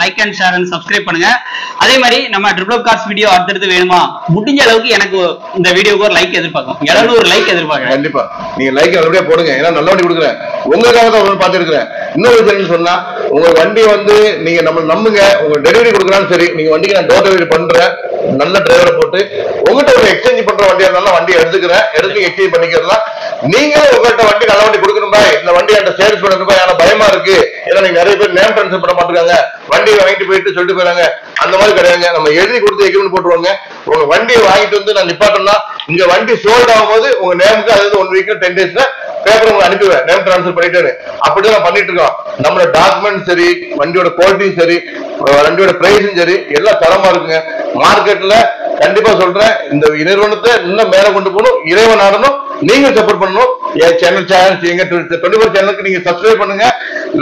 like and share and subscribe பண்ணுங்க. அதே மாதிரி நம்ம ட்ரிபிள் கார்ஸ் வீடியோ அடுத்தடுத்து வேணுமா, முடிஞ்ச அளவுக்கு எனக்கு இந்த வீடியோக்கு ஒரு லைக் எதிர்பார்க்கும். 700 லைக் எதிர்பார்க்கிறேன். கண்டிப்பா நீங்க லைக் நல்லபடியா போடுங்க. ஏன்னா நல்ல வண்டி கொடுக்குறேன், உங்களுக்காக தான் பார்த்து இருக்கிறேன். இன்னொரு விஷயம் சொன்னா, உங்க வண்டி நீங்க நம்ம நம்புங்க. உங்க டெலிவரி கொடுக்குறான்னு சரி, நீங்க வண்டிக்கு நான் டோர் டெலிவரி பண்றேன், நல்ல டிரைவரை போட்டு உங்ககிட்ட ஒரு எக்ஸ்சேஞ்ச் பண்ற வண்டியா இருந்தாலும் வண்டி எடுத்து எக்ஸ்சேஞ்ச் பண்ணிக்கலாம். நீங்க உங்கள்கிட்ட வண்டி நல்ல வண்டி கொடுக்கணும்பா, இந்த வண்டி என்கிட்ட சேல்ஸ் பண்ணணும்பா, எனக்கு பயமா இருக்கு. ஏன்னா நீங்க நிறைய பேர் நேம் ட்ரான்ஸ்ஃபர் பண்ண மாட்டாங்க, வண்டியை வாங்கிட்டு போயிட்டு சொல்லிட்டு போயிறாங்க. அந்த மாதிரி கிடையாதுங்க. நம்ம எழுதி கொடுத்து எக்யூப்மெண்ட் போட்டுருவாங்க. உங்க வண்டியை வாங்கிட்டு நான் நிப்பாட்டோம்னா இங்க வண்டி சோல்ட் ஆகும் போது உங்க நேமுக்கு அதாவது 1 வீக்ல 10 டேஸ்ல பேப்பர் உங்களுக்கு அனுப்பிடுவேன், நேம் ட்ரான்ஸ்ஃபர் பண்ணிட்டு. அப்படிதான் பண்ணிட்டு இருக்கோம். நம்மளோட டாக்குமெண்ட் சரி, வண்டியோட குவாலிட்டியும் சரி, வண்டியோட பிரைஸும் சரி, எல்லாம் தரமா இருக்குங்க. மார்க்கெட்ல கண்டிப்பா சொல்றேன், இந்த நிறுவனத்தை இன்னும் மேல கொண்டு போகணும், இறைவன் ஆடணும், நீங்க சப்போர்ட் பண்ணணும். என் சேனல் எங்க 24 சேனலுக்கு நீங்க சப்ஸ்கிரைப் பண்ணுங்க,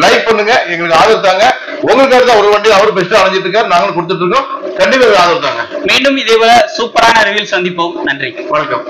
லைக் பண்ணுங்க, எங்களுக்கு ஆதரவு தாங்க. உங்களுக்கு தான் ஒரு வண்டி அவரு பெஸ்டா அணைஞ்சிட்டு இருக்காரு, நாங்களும் கொடுத்துட்டு இருக்கோம். கண்டிப்பா ஆதரவு தாங்க. மீண்டும் இதே போல சூப்பரான ரிவ்யூ சந்திப்போம். நன்றி, வணக்கம்.